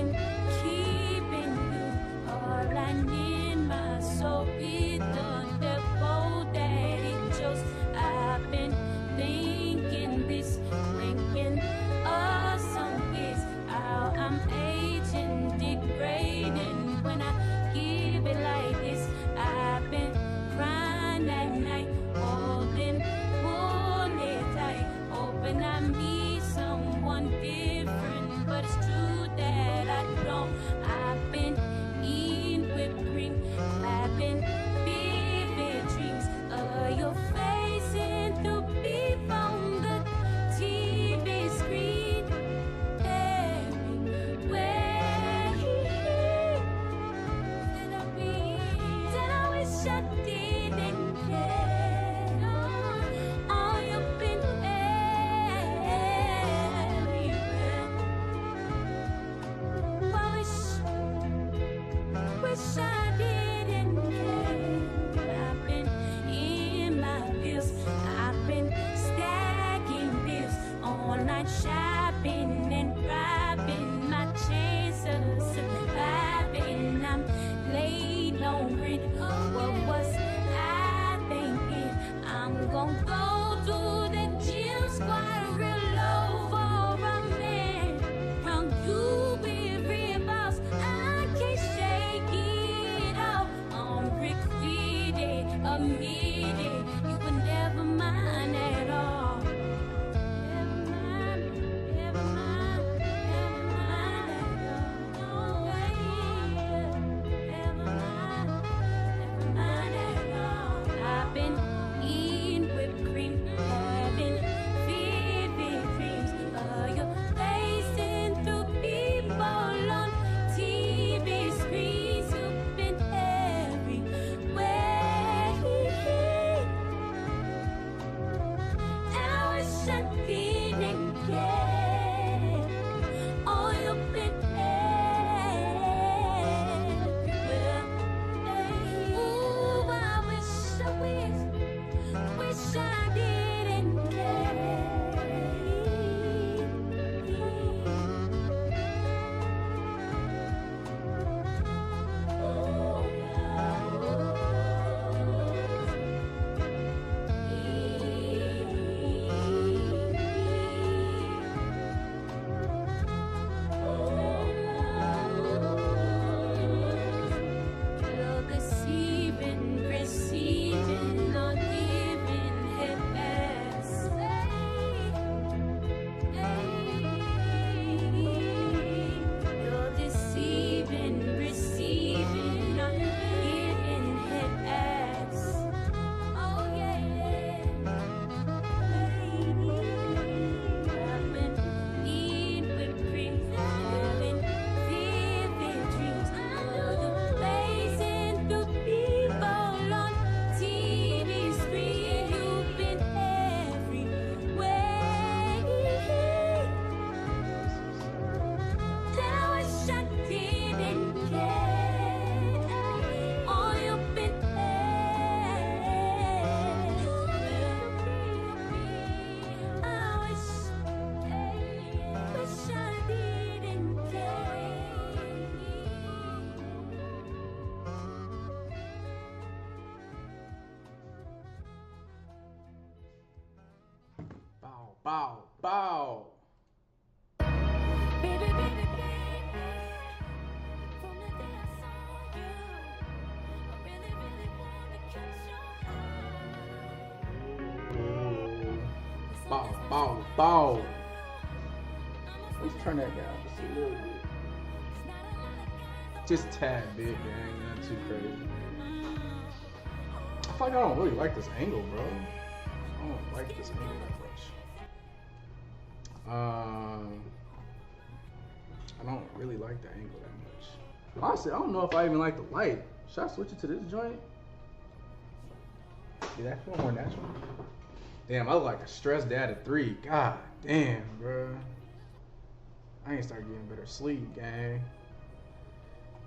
been keeping you all I need, my soul is the devil that it chose. I've been thinking this, thinking of some is how I'm aging, degrading when I give it like this. I've been crying at night, holding, pulling tight, hoping I meet someone different, but it's true that I don't. I've been eating whipped cream, having vivid dreams of your face and the beep on the TV screen. Everywhere that I wish I didn't care. Oh, you've been everywhere. I wish I didn't care. I've been in my bills. I've been stacking bills, online shopping and robbing my chance of surviving. I'm late on rent. What was I thinking? I'm gonna go to the gym, squat real low for a man. From you with real boss, I can't shake it off. I'm requited, admitted, you were never mine at all. Never mind, never mind, never mind at all. No way, never mind at all. I've been eating whipped cream, having vivid dreams of your face and the people on TV screens. You've been everywhere, and I wish I didn't care. Oh, you've been everywhere. Ooh, I wish I didn't care. You're deceiving, receiving, not giving head ass. You're deceiving, receiving, not giving head ass. Oh yeah. I've been eating whipped cream, having vivid dreams of your face and the people on TV screen. You've been everywhere. That I wish I didn't care. Oh, you've been everywhere. I wish I didn't care. Bow, bow, bow. Baby, baby, baby, from the day I saw you, I really, really wanna catch your eye. Bow, bow, bow. Let's turn that down just a little bit. Just a tad bit, gang. Not too crazy. I feel like I don't really like this angle, bro. I don't like this angle that much. I don't really like the angle that much. Honestly, I don't know if I even like the light. Should I switch it to this joint? Yeah, that feel more natural. Damn, I look like a stressed dad at 3. God damn, bro. I ain't start getting better sleep, gang.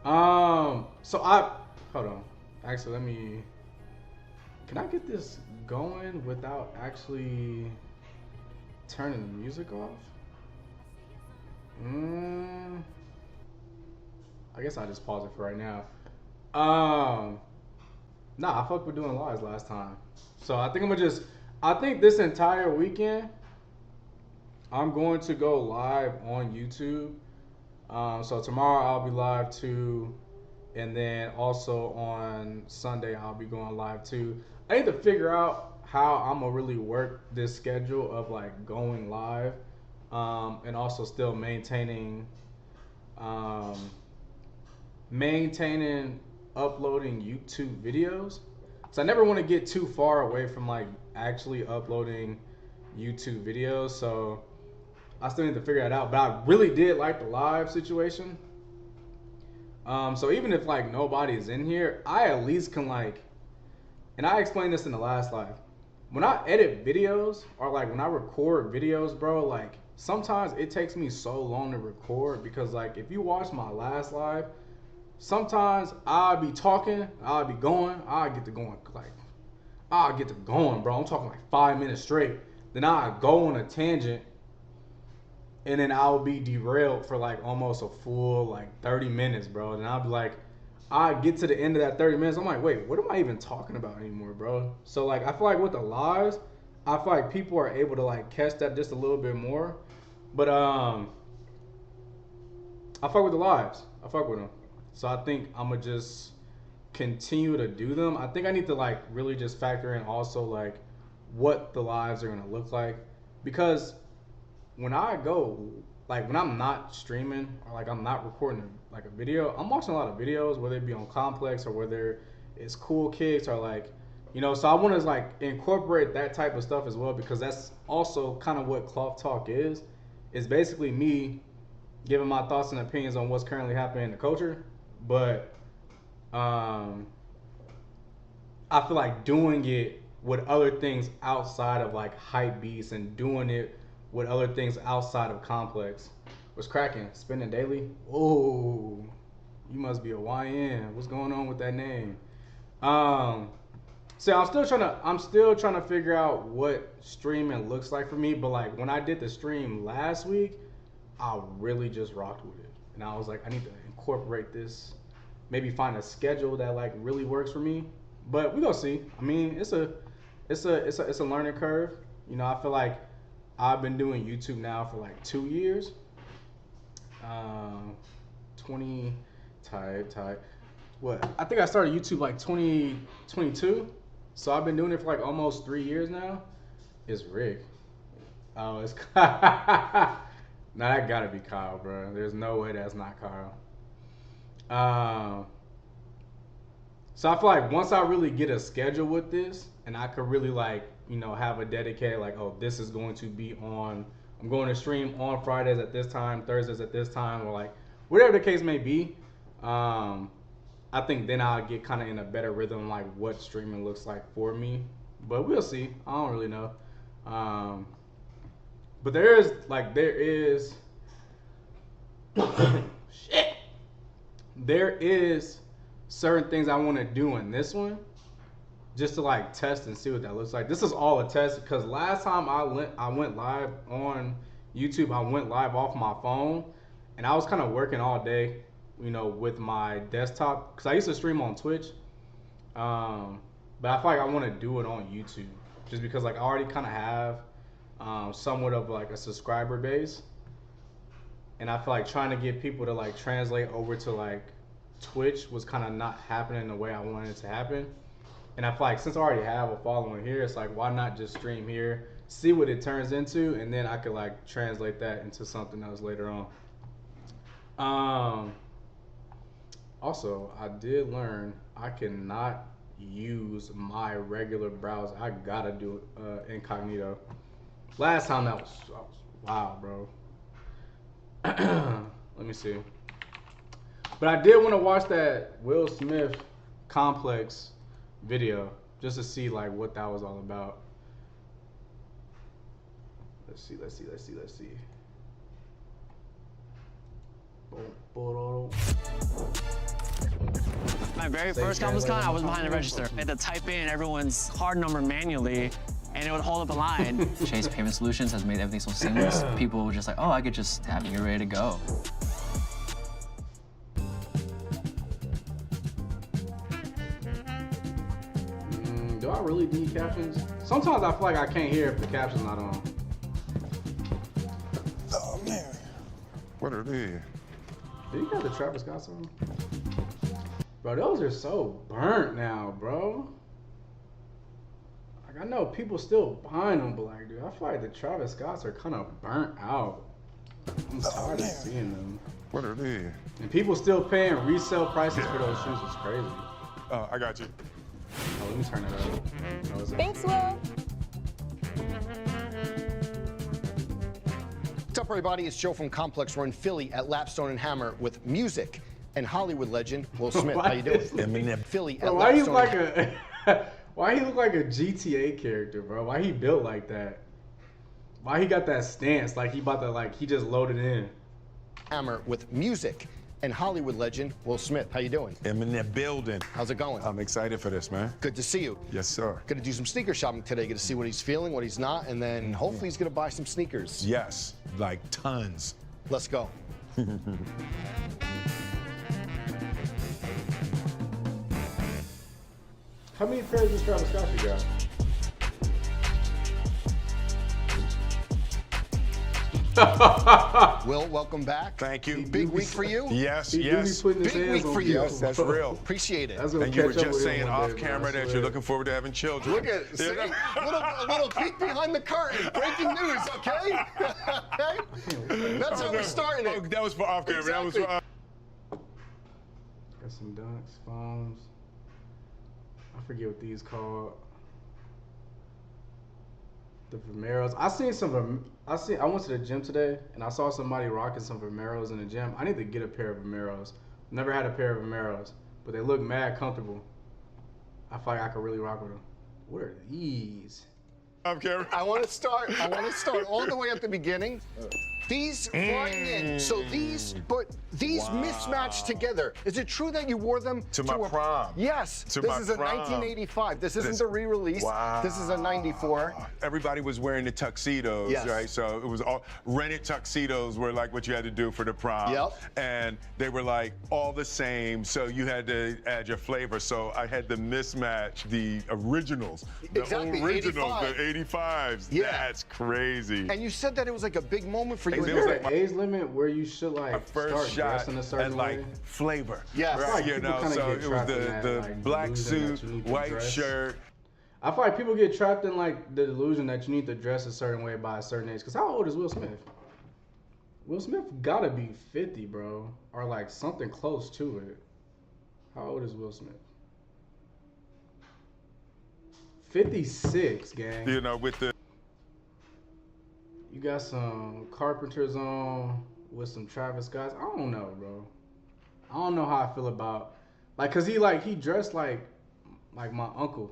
So hold on. Actually, let me. Can I get this going without actually turning the music off? I guess I'll just pause it for right now. Nah, I fucked with doing lives last time. So I think I think this entire weekend, I'm going to go live on YouTube. So tomorrow I'll be live too. And then also on Sunday, I'll be going live too. I need to figure out how I'm gonna really work this schedule of like going live, and also still maintaining uploading YouTube videos. So I never want to get too far away from like actually uploading YouTube videos. So I still need to figure that out. But I really did like the live situation. So even if like nobody is in here, I at least can like, and I explained this in the last live. When I edit videos or like when I record videos, bro, like sometimes it takes me so long to record because like if you watch my last live, sometimes I'll be talking, I'll be going, I'll get to going, bro. I'm talking like 5 minutes straight. Then I'll go on a tangent and then I'll be derailed for like almost a full like 30 minutes, bro. And I'll be like, I get to the end of that 30 minutes, I'm like, wait, what am I even talking about anymore, bro? So like, I feel like with the lives, I feel like people are able to like catch that just a little bit more. But I fuck with the lives. I fuck with them. So I think I'm gonna just continue to do them. I think I need to like really just factor in also like what the lives are gonna look like, because when I go, like when I'm not streaming or like I'm not recording like a video, I'm watching a lot of videos, whether it be on Complex or whether it's COOLLICKS or like, you know, so I want to like incorporate that type of stuff as well, because that's also kind of what Cloth Talk is. It's basically me giving my thoughts and opinions on what's currently happening in the culture, but I feel like doing it with other things outside of like hype beats and doing it with other things outside of Complex. What's cracking? Spinning daily? Oh, you must be a YN. What's going on with that name? So I'm still trying to figure out what streaming looks like for me. But like when I did the stream last week, I really just rocked with it, and I was like, I need to incorporate this. Maybe find a schedule that like really works for me. But we gonna see. I mean, it's a learning curve. You know, I feel like I've been doing YouTube now for like 2 years. 20 type. What? I think I started YouTube like 2022. So I've been doing it for like almost 3 years now. It's Rick. Oh, it's Kyle. Nah, that gotta be Kyle, bro. There's no way that's not Kyle. So I feel like once I really get a schedule with this, and I could really like, you know, have a dedicated like, oh, this is going to be on, I'm going to stream on Fridays at this time, Thursdays at this time, or like whatever the case may be. I think then I'll get kind of in a better rhythm, like what streaming looks like for me. But we'll see. I don't really know. But there is shit. There is certain things I want to do in this one, just to like test and see what that looks like. This is all a test, because last time I went live on YouTube, I went live off my phone, and I was kind of working all day, you know, with my desktop, because I used to stream on Twitch. But I feel like I want to do it on YouTube, just because like I already kind of have somewhat of like a subscriber base, and I feel like trying to get people to like translate over to like Twitch was kind of not happening the way I wanted it to happen. And I feel like since I already have a following here, it's like, why not just stream here, see what it turns into, and then I could like translate that into something else later on. Also, I did learn I cannot use my regular browser. I gotta do it incognito. Last time that was wow, bro. Let me see. But I did want to watch that Will Smith Complex video just to see like what that was all about. Let's see. My very first COOLLICKS, I was behind the register. I had to type in everyone's card number manually, and it would hold up a line. Chase Payment Solutions has made everything so seamless. People were just like, oh, I could just tap it, you're ready to go. Do I really need captions? Sometimes I feel like I can't hear if the caption's not on. Oh man, what are they? Do you got the Travis Scott song? Bro, those are so burnt now, bro. Like, I know people still buying them, but like, dude, I feel like the Travis Scotts are kind of burnt out. I'm tired of seeing them. What are they? And people still paying resale prices for those shoes. It's crazy. I got you. Oh, let me turn it up. Oh, it's Thanks, Will. What's up, everybody? It's Joe from Complex. We're in Philly at Lapstone and Hammer with music and Hollywood legend Will Smith. How you doing? Eminem. Philly at Bro, why he look Lapstone. like a why he look like a GTA character, bro? Why he built like that? Why he got that stance like he about to like he just loaded in? Hammer with music and Hollywood legend Will Smith. How you doing? Eminem building. How's it going? I'm excited for this, man. Good to see you. Yes, sir. Gonna do some sneaker shopping today. Get to see what he's feeling, what he's not, and then hopefully he's gonna buy some sneakers. Yes, like tons. Let's go. How many pairs of Travis Scott you got? Will, welcome back. Thank you. Big week for you. Yes, He do be yes. putting his Big hands week on for you. people, Yes, that's bro. real. Appreciate it. That's gonna And you were catch up just with him saying one off day, bro, camera I that swear. you're looking forward to having children. Look at see, a little peek behind the curtain. Breaking news, okay? Okay? That's how we're starting Oh, it. that was for off camera. That was for Exactly. Got some dunks, foams. I forget what these called. The Vomeros. I seen some. I went to the gym today and I saw somebody rocking some Vomeros in the gym. I need to get a pair of Vomeros. Never had a pair of Vomeros, but they look mad comfortable. I feel like I could really rock with them. What are these? off camera. I want to start all the way at the beginning. These flying in. So these mismatched together. Is it true that you wore them To my prom. Yes. To this my is a prom. 1985. This isn't This- the re-release. Wow. This is a 94. Everybody was wearing the tuxedos, Yes. right? So it was all rented tuxedos were like what you had to do for the prom. Yep. And they were like all the same, so you had to add your flavor. So I had to mismatch the originals. Exactly, The originals, 85. the 85s. Yeah. That's crazy. And you said that it was like a big moment for you. It Is was there like an my- age limit where you should My like first start shot dressing a certain at like way? flavor. Yes. Right, Like, you people know, kinda so get it was trapped in the that, like, black delusion that suit, you need to white dress. shirt. I feel like people get trapped in like the delusion that you need to dress a certain way by a certain age. Cause how old is Will Smith? Will Smith gotta be 50, bro, or like something close to it. How old is Will Smith? 56, gang. You know, with the You got some Carpenters on with some Travis Scotts. I don't know, bro. I don't know how I feel about like, cause he dressed like my uncle,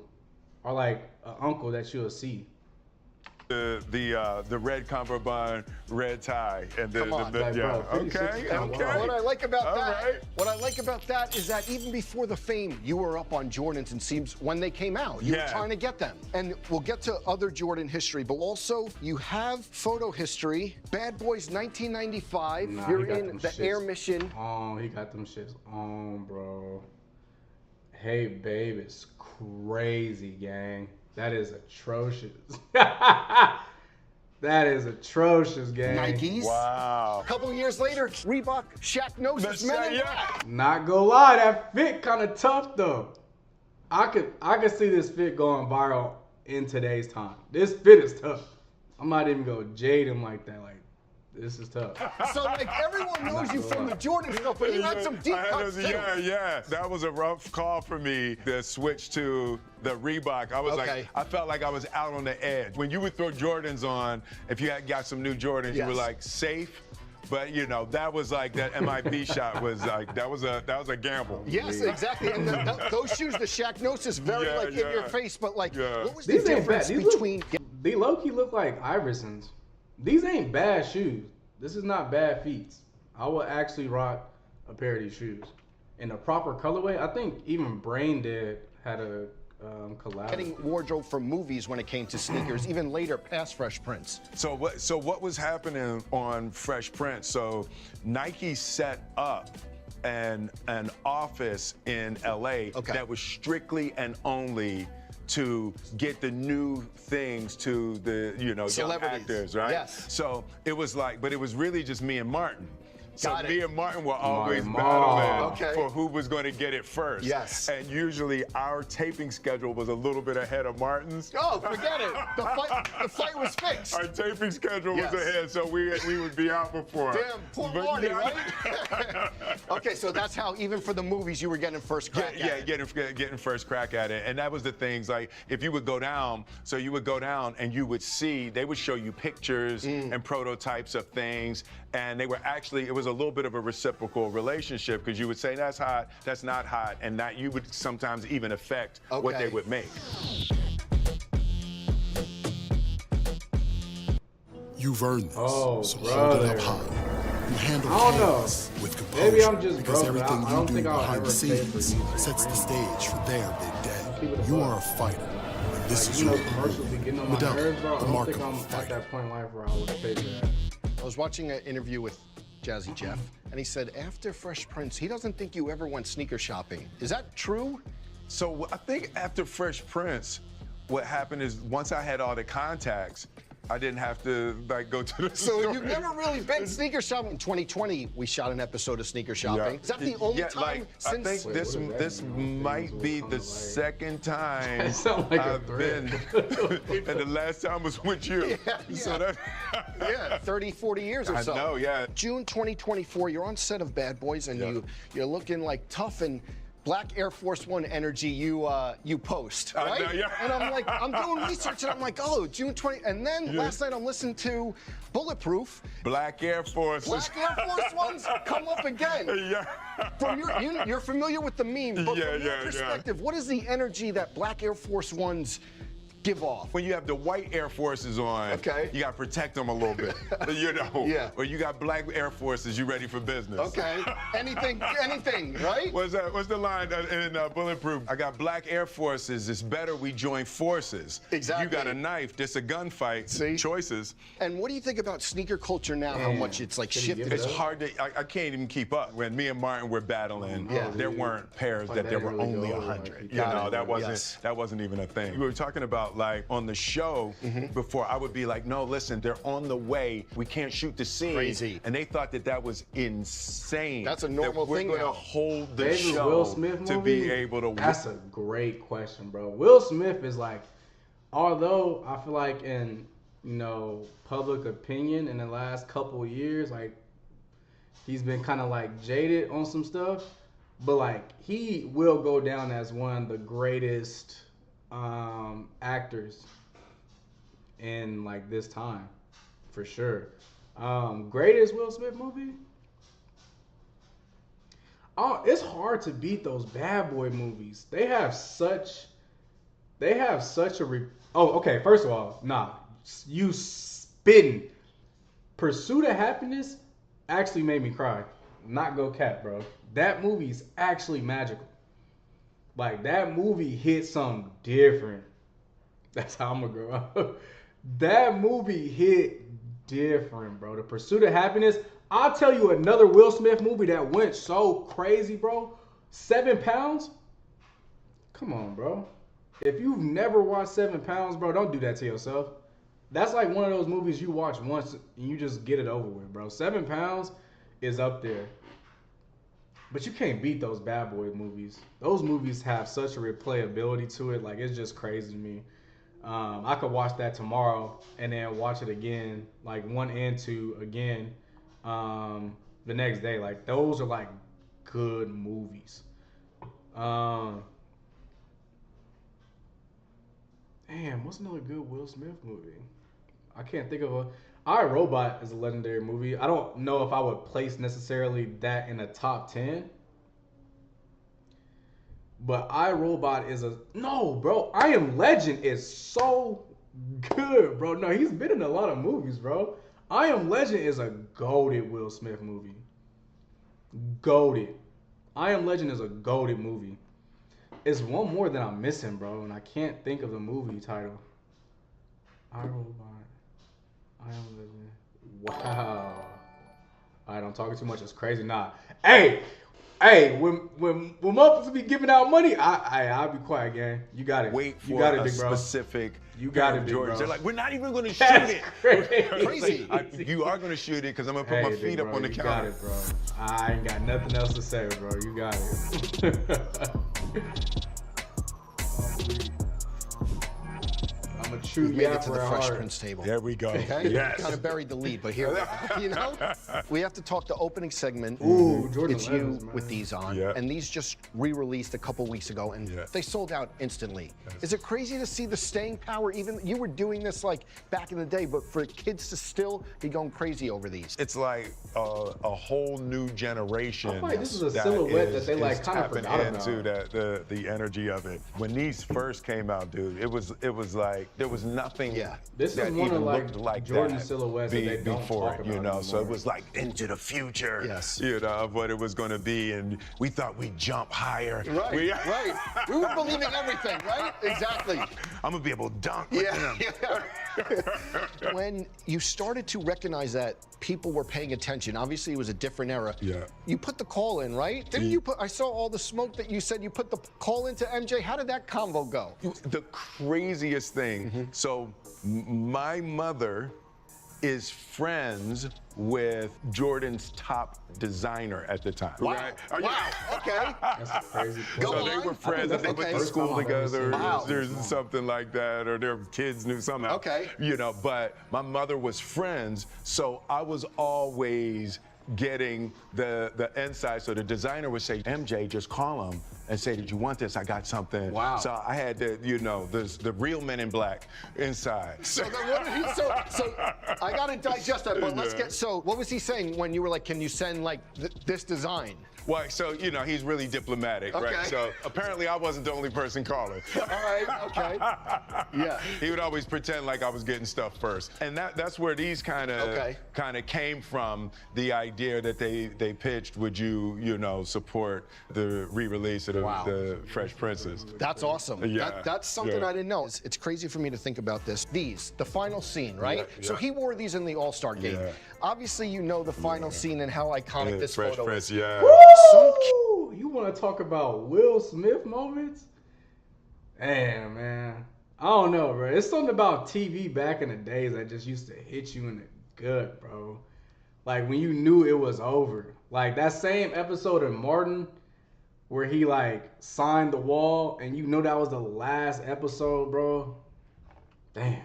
or like an uncle that you'll see. the red cummerbund, red tie, and the, Come on, the like, yeah. bro, 56 Okay, is kinda okay. wild. What I like about All that, right. what I like about that is that even before the fame, you were up on Jordans and seems when they came out, you were Yeah. trying to get them. And we'll get to other Jordan history, but also you have photo history. Bad Boys 1995. Nah, You're he got in them the shits Air Mission. on. He got them shits on, bro. Hey, babe, it's crazy, gang. That is atrocious. That is atrocious, gang. Nikes. Wow. A couple of years later, Reebok Shacknosis Men in Black. Not gonna lie, that fit kind of tough though. I could see this fit going viral in today's time. This fit is tough. I'm not even gonna jade him like that. Like, this is tough. So like everyone knows you from the Jordan stuff, but you had some deep I had cuts those- too. yeah. That was a rough call for me to switch to the Reebok. I was Okay. like, I felt like I was out on the edge. When you would throw Jordans on, if you had got some new Jordans, you were Yes. like safe. But you know, that was like that MIB shot was like that was a gamble. Yes, exactly. And those shoes, the Shacknosis, very Yeah, like in yeah. your face, but like, Yeah. what was the These ain't bad. difference These between? they low-key look like Iversons. These ain't bad shoes. This is not bad feet. I would actually rock a pair of these shoes in the proper colorway. I think even Brain Dead had a collab. Getting wardrobe for movies when it came to sneakers, even later past Fresh Prince. So what was happening on Fresh Prince? So Nike set up an office in LA Okay. that was strictly and only to get the new things to the, young Celebrities. actors, right? Yes. So it was like, but it was really just me and Martin. So Got it. me and Martin were always Martin. battling Okay. for who was going to get it first. Yes. And usually our taping schedule was a little bit ahead of Martin's. Oh, forget it. The fight was fixed. Our taping schedule was Yes. ahead, so we would be out before. Damn, poor But Marty, yeah. right? Okay, so that's how, even for the movies, you were getting first crack at it. Getting first crack at it. And that was the things, like, if you would go down, so you would go down and you would see, they would show you pictures and prototypes of things, and they were actually, it was a little bit of a reciprocal relationship, because you would say, that's hot, that's not hot, and that you would sometimes even affect what Okay. they would make. You've earned this, Oh, so hold it brother. up high. You handle I don't know. chaos with composure. Maybe I'm just because broke, but everything I don't you do think I'll behind ever the pay for scenes music. sets the stage for their big Keep it day. a You buck. are a fighter, and this is You know, your commercials be getting on my Medalla, nerves, bro. I the don't mark think of a I'm at fighter. that point in life where I would pay for that. I was watching an interview with Jazzy Jeff, and he said after Fresh Prince, he doesn't think you ever went sneaker shopping. Is that true? So I think after Fresh Prince, what happened is once I had all the contacts, I didn't have to like go to the So store. you've never really been sneaker shopping. In 2020, we shot an episode of Sneaker Shopping. Is that the only time like, since? I think this what does this that mean? might Things be will the come to light. second time That sound like a I've threat. been, and the last time was with you. Yeah, So yeah. that, Yeah, 30, 40 years or I so. know, yeah. June 2024, you're on set of Bad Boys, and Yeah. you're looking like tough and Black Air Force One energy you post, I right? know, yeah. And I'm like, I'm doing research, and I'm like, oh, June 20. And then Yeah. last night I'm listening to Bulletproof. Black Air Force. Black Air Force Ones come up again. Yeah. From you're familiar with the meme, but Yeah, from your yeah, yeah. perspective, what is the energy that Black Air Force Ones give off? When you have the white Air Forces on, Okay. you got to protect them a little bit. Yeah. Or you got black Air Forces, you ready for business. Okay, anything, right? What's the line in Bulletproof? I got black Air Forces. It's better we join forces. Exactly. You got a knife. This a gunfight. See? Choices. And what do you think about sneaker culture now? How Man, much it's like can you shifted? give it It's up? hard to. I can't even keep up. When me and Martin were battling, Yeah. there weren't pairs Like, that that there were didn't really only go over, like, 100. you You got know, it. that wasn't even a thing. We were talking about like on the show before. I would be like, no, listen, they're on the way. We can't shoot the scene. Crazy. And they thought that was insane. That's a normal that we're thing gonna now. hold the Favorite show Will Smith movie? to be able to. That's a great question, bro. Will Smith is like, although I feel like in public opinion in the last couple of years, like he's been kind of like jaded on some stuff, but like he will go down as one of the greatest actors in like this time, for sure. Greatest Will Smith movie? Oh, it's hard to beat those Bad Boy movies. They have such a oh, okay, first of all, nah, you spitting. Pursuit of Happiness actually made me cry. Not go cap, bro. That movie's actually magical. Like, that movie hit something different. That's how I'm gonna grow up. That movie hit different, bro. The Pursuit of Happiness. I'll tell you another Will Smith movie that went so crazy, bro. 7 Pounds. Come on, bro. If you've never watched 7 Pounds, bro, don't do that to yourself. That's like one of those movies you watch once and you just get it over with, bro. 7 Pounds is up there. But you can't beat those Bad Boy movies. Those movies have such a replayability to it. Like, it's just crazy to me. I could watch that tomorrow and then watch it again, like 1 and 2 again, the next day. Like, those are like good movies. Damn, what's another good Will Smith movie? I can't think of a. I, Robot is a legendary movie. I don't know if I would place necessarily that in the top 10. But I, Robot is a. No, bro. I Am Legend is so good, bro. No, he's been in a lot of movies, bro. I Am Legend is a goated Will Smith movie. Goated. I Am Legend is a goated movie. It's one more that I'm missing, bro, and I can't think of the movie title. I, Robot. I Am Legend. Wow. Alright, I'm talking too much. It's crazy. Nah. Hey, Hey, when motherfuckers be giving out money, I'll be quiet, gang. You got it. Wait you for got it, a big bro. specific You got it, big Jordans. bro. They're like, we're not even going to shoot That's it. crazy. You are going to shoot it because I'm going to put Hey, my big feet up bro, on the you counter. got it, bro. I ain't got nothing else to say, bro. You got it. I'm a true We made it to the yapper at Fresh heart. Prince table. There we go. Okay? Yes. Kind of buried the lead, but here, you know, we have to talk the opening segment. Ooh, Jordan It's Leathers, you man. with these on, Yeah. and these just re-released a couple weeks ago, and Yeah. they sold out instantly. Is it crazy to see the staying power? Even you were doing this like back in the day, but for kids to still be going crazy over these. It's like a whole new generation. I feel like this is a that silhouette that they, is like, kinda tapping forgot into the energy of it. When these first came out, dude, it was like there was nothing. Yeah. This is that one of, even like, looked like Jordan that silhouettes that they don't before talk it, you about know. So it anymore. was like into the future. Yes. You know of what it was going to be, and we thought we'd jump higher. Right, right. We were believing everything, right? Exactly. I'm gonna be able to dunk with them. When you started to recognize that people were paying attention, obviously it was a different era. Yeah. You put the call in, right? Didn't you put? I saw all the smoke that you said you put the call into MJ. How did that convo go? The craziest thing. So my mother is friends with Jordan's top designer at the time. Wow. Right? Wow. Okay. That's a crazy. Go So on. they were friends and they went to Okay. school together. Wow. There's something like that, or their kids knew somehow. Okay. You know, but my mother was friends, so I was always getting the inside. So the designer would say, MJ, just call him and say, did you want this? I got something. Wow. So I had the, you know, the real Men in Black inside. So then what did he? So I gotta digest that, but let's get. So what was he saying when you were like, can you send like this design? Well, so, you know, he's really diplomatic, right? Okay. So apparently I wasn't the only person calling. All right. Okay. Yeah. He would always pretend like I was getting stuff first. And that's where these kind of came from, the idea that they pitched, would you know, support the re-release of the Fresh Princes. That's awesome. Yeah, That's something yeah. I didn't know. It's crazy for me to think about this. These, the final scene, right? Yeah, So yeah. he wore these in the All-Star game. Yeah. Obviously, you know the final scene and how iconic this Fresh photo Prince, is. yeah. Woo! You want to talk about Will Smith moments? Damn, man. I don't know, bro. It's something about TV back in the days that just used to hit you in the gut, bro. Like when you knew it was over. Like that same episode of Martin where he like signed the wall and you know that was the last episode, bro. Damn.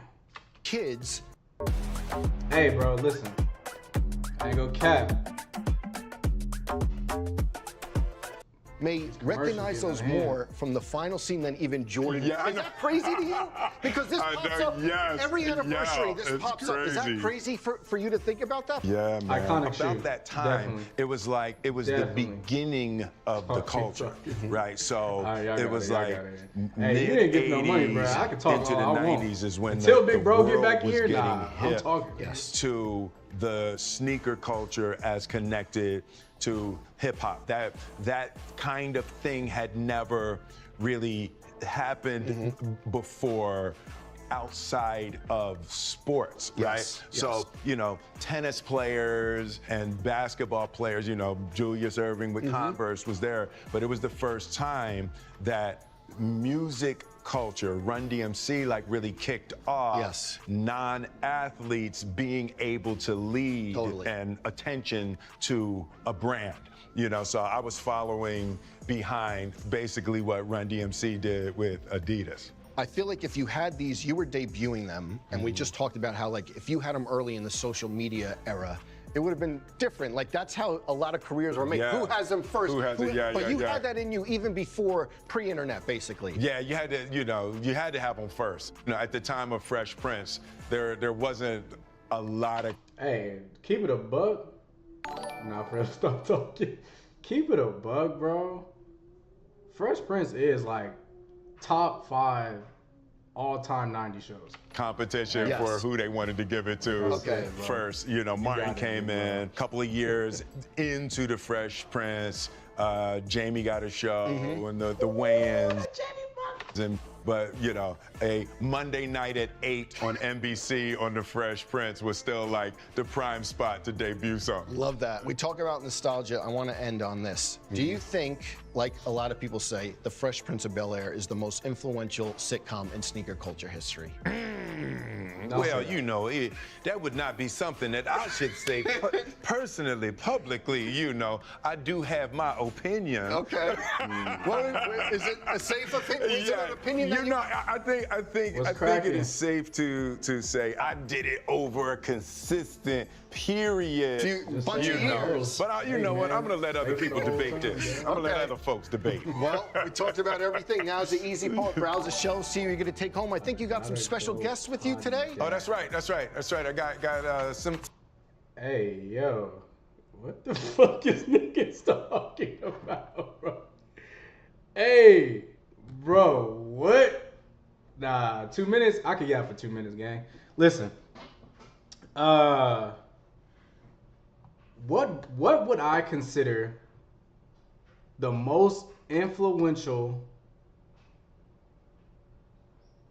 Kids. Hey, bro, listen. I ain't gonna cap. May recognize getting those out of hand. more from the final scene than even Jordan. Yeah, I Is know. that crazy to you? Because this I pops know, up yes, every anniversary. yeah, This it's pops up. Is that crazy. crazy for you to think about that? Yeah, man. Iconic About shoot. that time, Definitely. it was like it was Definitely. the beginning of the Okay, culture, right? So Alright, y'all it got was it, y'all like got it. Hey, you didn't give no money, bro. I can talk into the all I want. 90s is when Until the Big Bro get world back was here, getting nah, I'm hip talking. Yes. to the sneaker culture as connected to hip hop. That kind of thing had never really happened before outside of sports, Yes, right? yes. So, you know, tennis players and basketball players, you know, Julius Erving with Converse was there, but it was the first time that music culture, Run DMC, like really kicked off. Yes. Non-athletes being able to lead Totally. and attention to a brand. You know, so I was following behind basically what Run DMC did with Adidas. I feel like if you had these, you were debuting them, and we just talked about how, like, if you had them early in the social media era, it would have been different. Like, that's how a lot of careers were made. Yeah. Who has them first? Who has it? Yeah, but yeah, you yeah. had that in you even before pre-internet, basically. Yeah, you had to, you know, you had to have them first. You know, at the time of Fresh Prince, there wasn't a lot of. Hey, keep it a buck. Nah, Fred, stop talking. Keep it a buck, bro. Fresh Prince is like top 5 all-time 90 shows. Competition Yes. for who they wanted to give it to Okay. first. You know, Martin got it, came bro. in a couple of years into the Fresh Prince. Jamie got a show and the weigh-ins. And but you know, a Monday night at 8 on NBC on The Fresh Prince was still like the prime spot to debut something. Love that. We talk about nostalgia. I want to end on this. Do you think, like a lot of people say, The Fresh Prince of Bel-Air is the most influential sitcom in sneaker culture history? Well, you know, that would not be something that I should say personally, publicly. You know, I do have my opinion. Okay. Well, is it a safe opinion? Is it an opinion that you know, I think it is safe to say I did it over a consistent period. Bunch of years. But you know what? I'm gonna let other people debate this. I'm gonna let other folks debate. Well, we talked about everything. Now's the easy part. Browse the show, see who you're gonna take home. I think you got some special guests with you today. Oh, that's right. I got some. Hey, yo. What the fuck is niggas talking about, bro? Hey, bro, what? Nah, 2 minutes? I could yap for 2 minutes, gang. Listen. What would I consider the most influential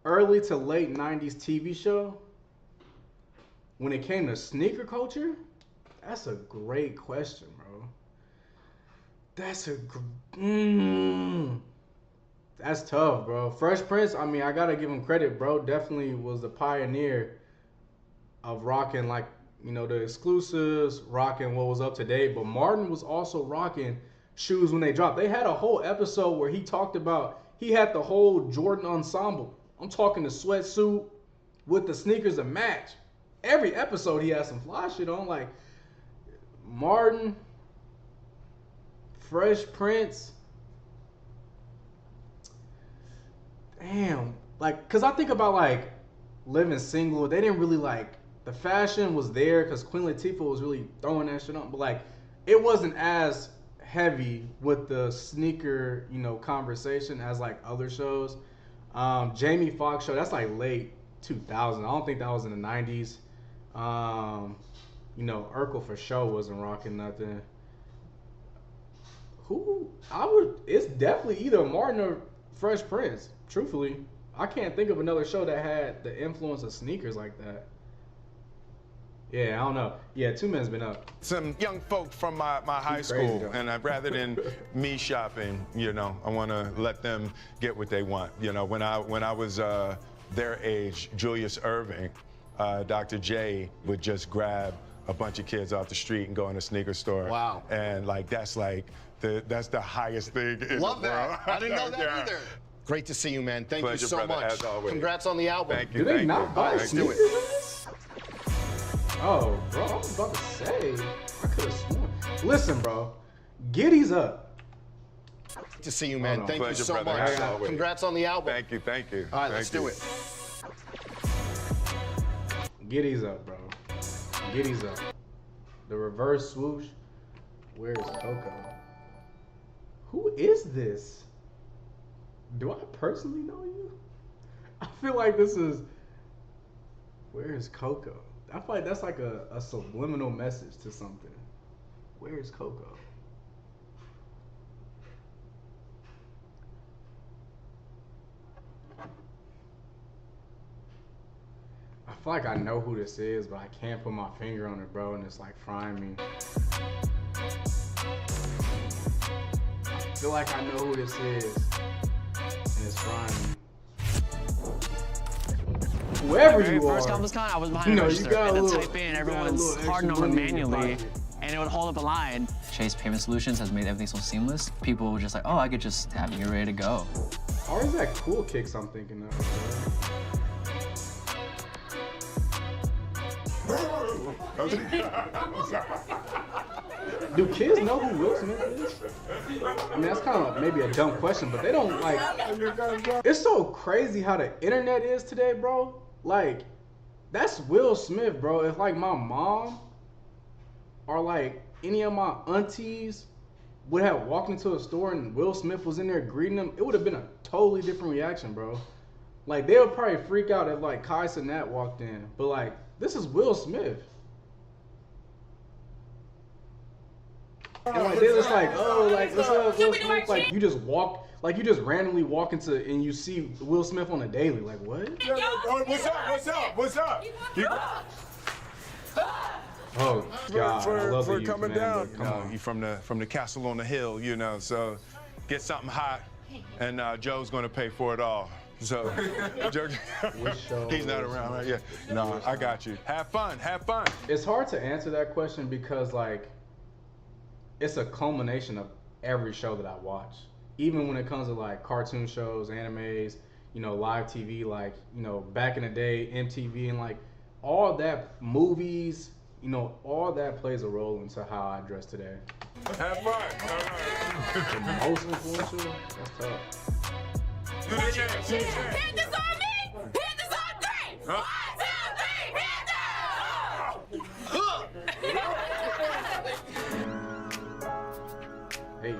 early to late 90s TV show when it came to sneaker culture? That's a great question, bro. That's tough, bro. Fresh Prince, I mean, I gotta give him credit, bro. Definitely was the pioneer of rocking, like, you know, the exclusives, rocking what was up to date. But Martin was also rocking shoes when they dropped. They had a whole episode where he talked about, he had the whole Jordan ensemble. I'm talking the sweatsuit with the sneakers to match. Every episode he had some fly shit on, like Martin, Fresh Prince. Damn, like, cause I think about like Living Single. They didn't really like, the fashion was there because Queen Latifah was really throwing that shit on, but like it wasn't as heavy with the sneaker, you know, conversation as like other shows. Jamie Foxx show, that's like late 2000. I don't think that was in the 90s. You know, Urkel for sure wasn't rocking nothing. It's definitely either Martin or Fresh Prince, truthfully. I can't think of another show that had the influence of sneakers like that. Yeah, I don't know. Yeah, 2 minutes been up. Some young folk from my high school, and rather than me shopping, you know, I want to let them get what they want. You know, when I was their age, Julius Erving, Dr. J would just grab a bunch of kids off the street and go in a sneaker store. Wow. And like that's the highest thing in Love the world. that. I didn't know that either. Great to see you, man. Thank Pleasure, you so brother, much. as always. Congrats on the album. Thank you. Do they not buy Thank you. sneakers? Oh, bro, I was about to say. I could have sworn. Listen, bro. Giddy's up. Great to see you, man. Thank you Pleasure, so brother, much. as always. Congrats on the album. Thank you. All right, let's do it. Giddy's up, bro. Giddy's up. The reverse swoosh. Where's Coco? Who is this? Do I personally know you? I feel like this is. Where's Coco? I feel like that's like a subliminal message to something. Where's Coco? I feel like I know who this is, but I can't put my finger on it, bro, and it's like frying me. I feel like I know who this is, and it's frying me. Whoever you are. First COOLLICKS, I was behind the register. I had to type in everyone's card number manually, and it would hold up a line. Chase Payment Solutions has made everything so seamless. People were just like, oh, I could just tap and you're ready to go. Or is that COOLLICKS I'm thinking of? Do kids know who Will Smith is? I mean, that's kind of maybe a dumb question, but they don't like. It's so crazy how the internet is today, bro. Like, that's Will Smith, bro. If like my mom or like any of my aunties would have walked into a store and Will Smith was in there greeting them, it would have been a totally different reaction, bro. Like, they would probably freak out if like Kai Cenat walked in, but like, this is Will Smith. And like they're just like, oh, like what's up, Will Smith? Like you just walk, Like you just randomly walk into and you see Will Smith on a daily. Like what? What's up? What's up? What's up? Oh God, I love for the coming youth, man, down. but come on. You from the castle on the hill, you know. So get something hot, and Joe's gonna pay for it all. So Joe, he's not around, right? Yeah. No, I got you. Have fun. Have fun. It's hard to answer that question because like it's a culmination of every show that I watch. Even when it comes to like cartoon shows, animes, you know, live TV, like, you know, back in the day, MTV and like all that, movies, you know, all that plays a role into how I dress today. Have fun. All right. Most influential? That's tough. Do the chant. Do the chant. Hit this on me! Hit this on three! Huh? 1, 2, 3, hit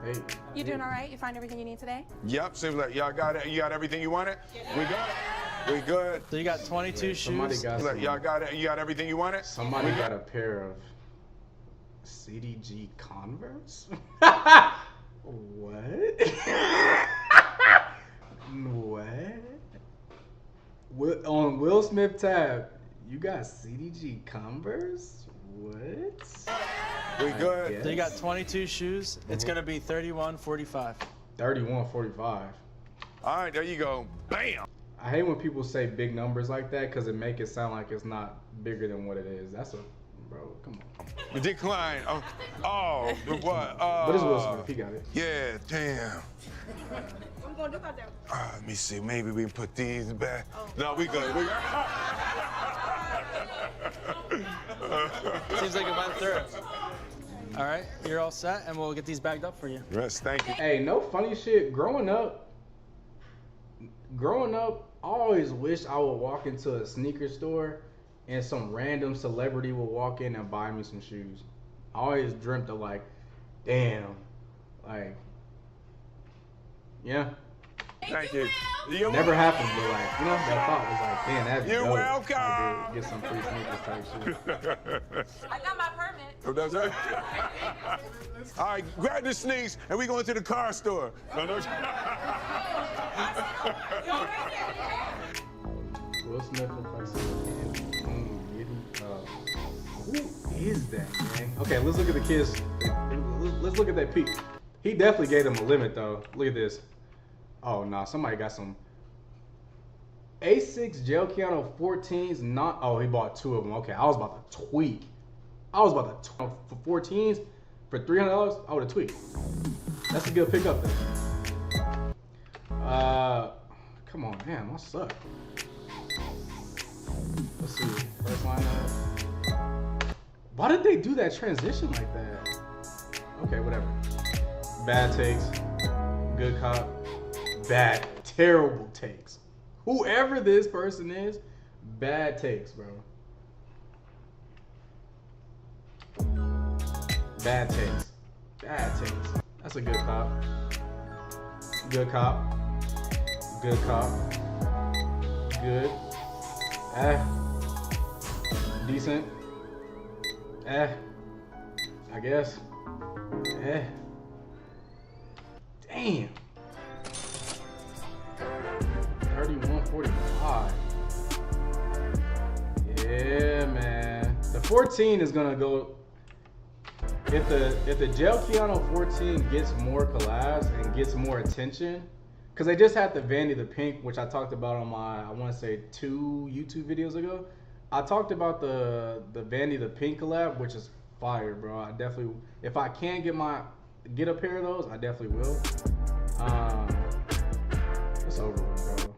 Hey. You doing all right? You find everything you need today? Yep. Seems like y'all got it. You got everything you wanted. We good. We good. So you got 22 Somebody shoes. got Look, some, y'all got it. You got everything you wanted. somebody got a pair of CDG Converse? What? What? On Will Smith tab, you got CDG Converse? What? We good. So you got 22 shoes. It's gonna be 31.45. 31.45. All right, there you go. Bam. I hate when people say big numbers like that because it make it sound like it's not bigger than what it is. That's a, bro, come on. Decline. Oh, but what? But it's Will Smith, he got it. Yeah, damn. Let me see. Maybe we can put these back. No, we good. We good. Seems like it went through. All right, you're all set, and we'll get these bagged up for you. Yes, thank you. Hey, no funny shit. Growing up, I always wished I would walk into a sneaker store and some random celebrity would walk in and buy me some shoes. I always dreamt of like, damn, like, yeah. Thank you. You're Never happened, but like, you know, that thought was like, damn, that'd be You're dope. welcome. Like, get some free sneakers type shit. I got my permit. Oh, that's right. All right, grab the sneaks and we going to the car store. No, no. Will Smith looks like some who is that, man? Okay, let's look at the kids. Let's look at that peak. He definitely gave them a limit, though. Look at this. Oh, nah, somebody got some A6 Gel Keanu 14s. Not. Oh, he bought two of them. Okay, I was about to tweak. For 14s for $300. I would have tweaked. That's a good pickup, though. Come on, damn, I suck. Let's see. First lineup. Why did they do that transition like that? Okay, whatever. Bad takes. Good cop. Bad, terrible takes. Whoever this person is, bad takes, bro. Bad takes. Bad takes. That's a good cop. Good cop. Good cop. Good. Decent. I guess. Damn. 31.45. Yeah, man. The 14 is gonna go. If the Gel Keanu 14 gets more collabs and gets more attention, because they just had the Vandy the Pink, which I talked about on my, I want to say 2 YouTube videos ago. I talked about the Vandy the Pink collab, which is fire, bro. I definitely, if I can get a pair of those, I definitely will. It's over with, bro.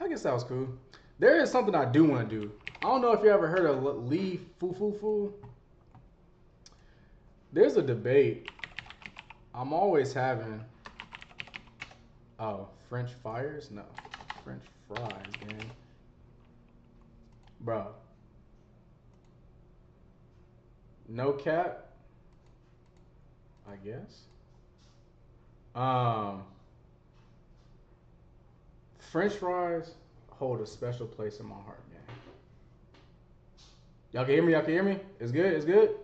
I guess that was cool. There is something I do want to do. I don't know if you ever heard of Lee Foo. There's a debate I'm always having. Oh, French fires? No. French fries, man. Bro. No cap. I guess. French fries hold a special place in my heart, man. Y'all can hear me? Y'all can hear me? It's good? It's good?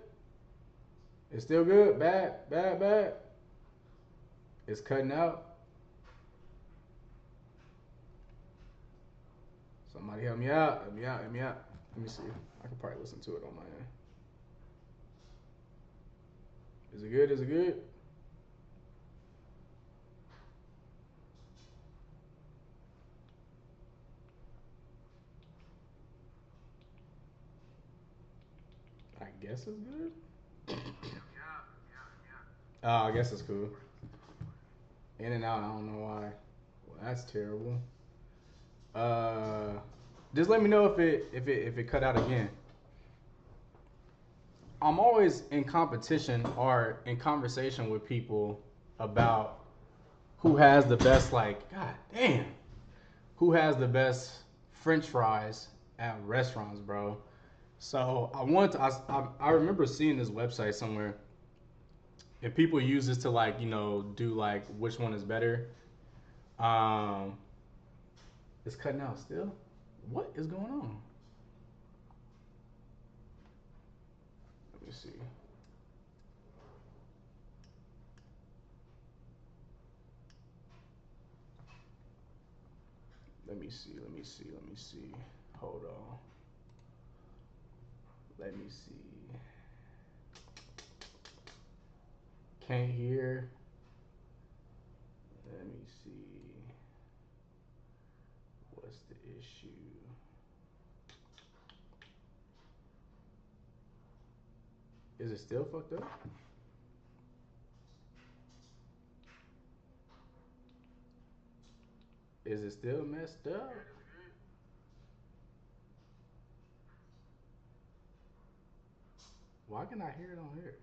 It's still good? Bad? Bad? Bad? It's cutting out. Somebody help me out. Help me out. Help me out. Let me see. I can probably listen to it on my end. Is it good? Is it good? I guess it's good. Oh, I guess it's cool. In and out. I don't know why. Well, that's terrible. Just let me know if it cut out again. I'm always in competition or in conversation with people about who has the best, like, god damn, who has the best French fries at restaurants, bro. So I remember seeing this website somewhere, and people use this to, like, you know, do like which one is better. It's cutting out still. What is going on? Let me see. Let me see. Let me see. Let me see. Hold on. Let me see. Can't hear. Let me see. What's the issue? Is it still fucked up? Is it still messed up? Why can I hear it on here?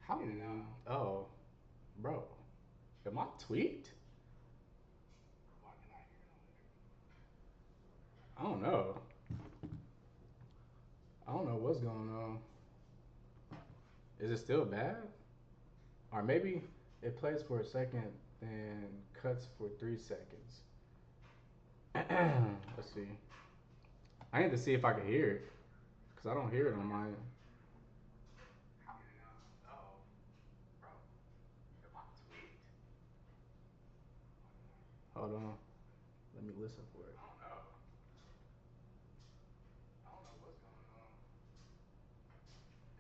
How? Oh, bro. Am I tweaked? I don't know. I don't know what's going on. Is it still bad? Or maybe it plays for a second, then cuts for 3 seconds. Let's see. I need to see if I can hear it, because I don't hear it on my end. Hold on. Let me listen for it. I don't know. I don't know what's going on.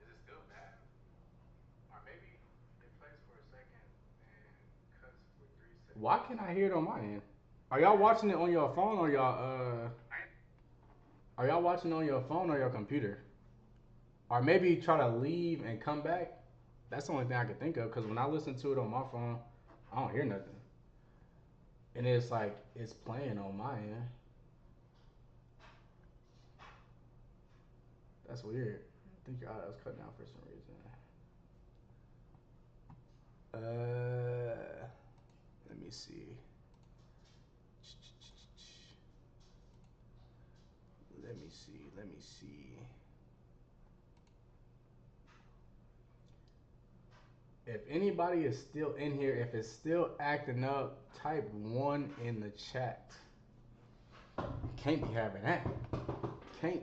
Is it still bad? Or maybe it plays for a second and cuts for 3 seconds. Why can't I hear it on my end? Are y'all watching it on your phone or y'all are y'all watching it on your phone or your computer? Or maybe try to leave and come back? That's the only thing I can think of, because when I listen to it on my phone, I don't hear nothing. And it's like, it's playing on my end. That's weird. I think your audio's cutting out for some reason. Let me see. Let me see. Let me see. If anybody is still in here, if it's still acting up, type 1 in the chat. Can't be having that. Can't.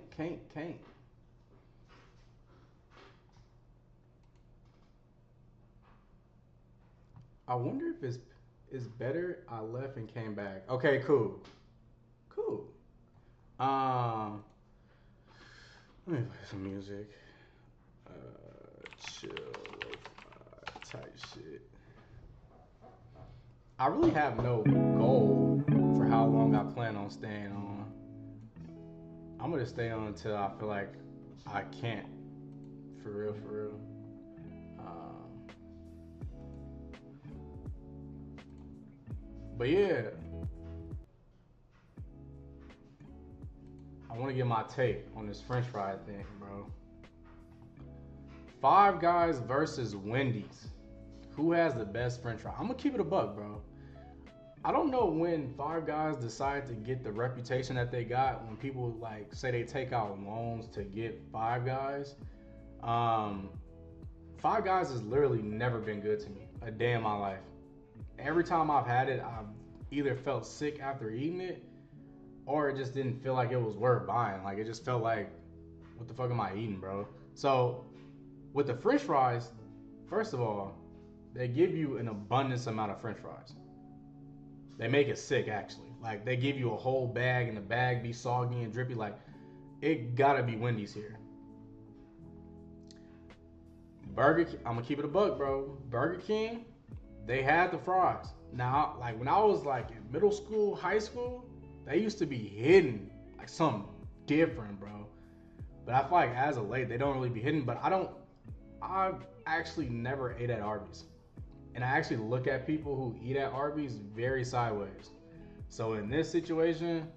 I wonder if it's better I left and came back. Okay, cool. Let me play some music. Chill, lo-fi type shit. I really have no goal for how long I plan on staying on. I'm gonna stay on until I feel like I can't. For real. But yeah, I want to get my take on this French fry thing, bro. Five Guys versus Wendy's. Who has the best French fry? I'm gonna keep it a buck, bro. I don't know when Five Guys decided to get the reputation that they got. When people like say they take out loans to get Five Guys. Five Guys has literally never been good to me a day in my life. Every time I've had it, I've either felt sick after eating it, or it just didn't feel like it was worth buying. Like, it just felt like, what the fuck am I eating, bro? So with the French fries, first of all, they give you an abundance amount of French fries. They make it sick, actually. Like, they give you a whole bag, and the bag be soggy and drippy. Like, it gotta be Wendy's here. Burger King, I'm gonna keep it a buck, bro. Burger King, they had the fries. Now, like, when I was like in middle school, high school, they used to be hidden, like something different, bro. But I feel like as of late, they don't really be hidden. But I've actually never ate at Arby's. And I actually look at people who eat at Arby's very sideways. So in this situation,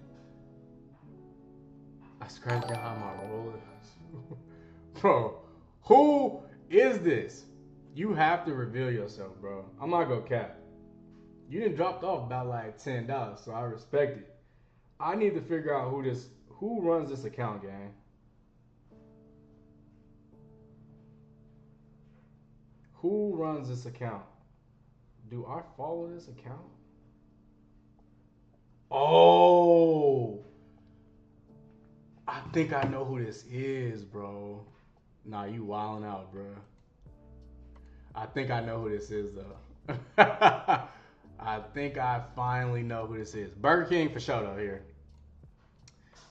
I scratched behind my roller. Bro, who is this? You have to reveal yourself, bro. I'm not gonna cap. You done dropped off about like $10, so I respect it. I need to figure out who runs this account, gang. Who runs this account? Do I follow this account? Oh, I think I know who this is, bro. Nah, you wilding out, bro. I think I know who this is, though. I think I finally know who this is. Burger King for sure, though, here.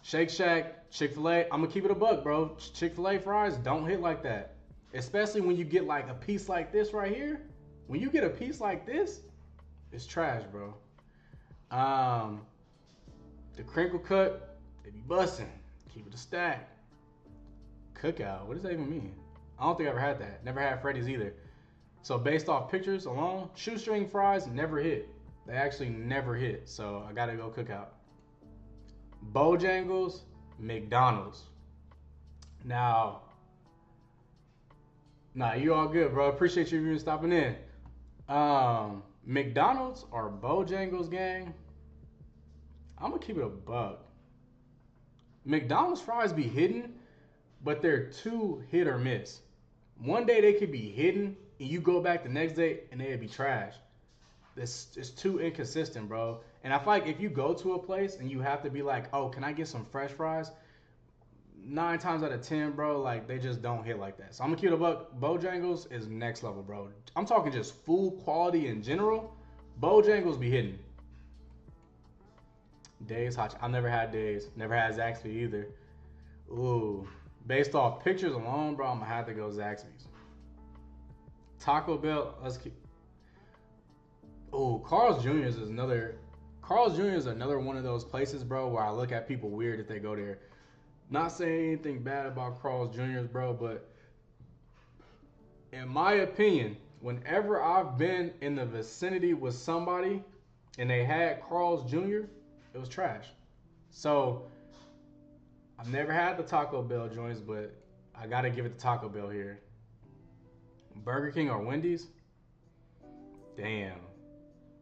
Shake Shack, Chick-fil-A. I'm going to keep it a buck, bro. Chick-fil-A fries don't hit like that. Especially when you get like a piece like this right here. When you get a piece like this, it's trash, bro. The crinkle cut, they be busting. Keep it a stack. Cookout, what does that even mean? I don't think I ever had that. Never had Freddy's either. So based off pictures alone, shoestring fries never hit. They actually never hit. So I gotta go Cookout. Bojangles, McDonald's. Now, nah, you all good, bro. Appreciate you even stopping in. McDonald's or Bojangles, gang? I'm gonna keep it a buck. McDonald's fries be hidden, but they're too hit or miss. One day they could be hidden, and you go back the next day, and they'd be trash. It's too inconsistent, bro. And I feel like if you go to a place and you have to be like, oh, can I get some fresh fries? 9 times out of 10, bro, like, they just don't hit like that. So I'm gonna keep it a buck. Bojangles is next level, bro. I'm talking just food quality in general. Bojangles be hidden. Days Hot. I never had Days. Never had Zaxby either. Ooh. Based off pictures alone, bro, I'm gonna have to go Zaxby's. Taco Bell, let's keep. Ooh, Carl's Jr. is another. Carl's Jr. is another one of those places, bro, where I look at people weird if they go there. Not saying anything bad about Carl's Jr.'s, bro, but in my opinion, whenever I've been in the vicinity with somebody and they had Carl's Jr., it was trash. So I've never had the Taco Bell joints, but I gotta give it to Taco Bell here. Burger King or Wendy's? Damn.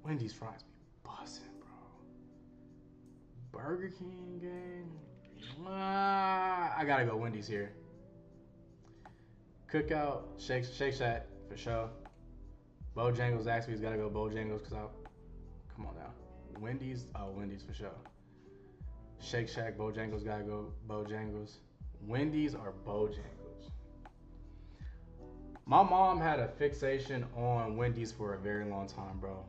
Wendy's fries be bussin', bro. Burger King, gang? I gotta go Wendy's here. Cookout, Shake Shack for sure. Bojangles, Zaxby's gotta go Bojangles because come on now. Wendy's, Wendy's for sure. Shake Shack, Bojangles gotta go Bojangles. Wendy's or Bojangles? My mom had a fixation on Wendy's for a very long time, bro.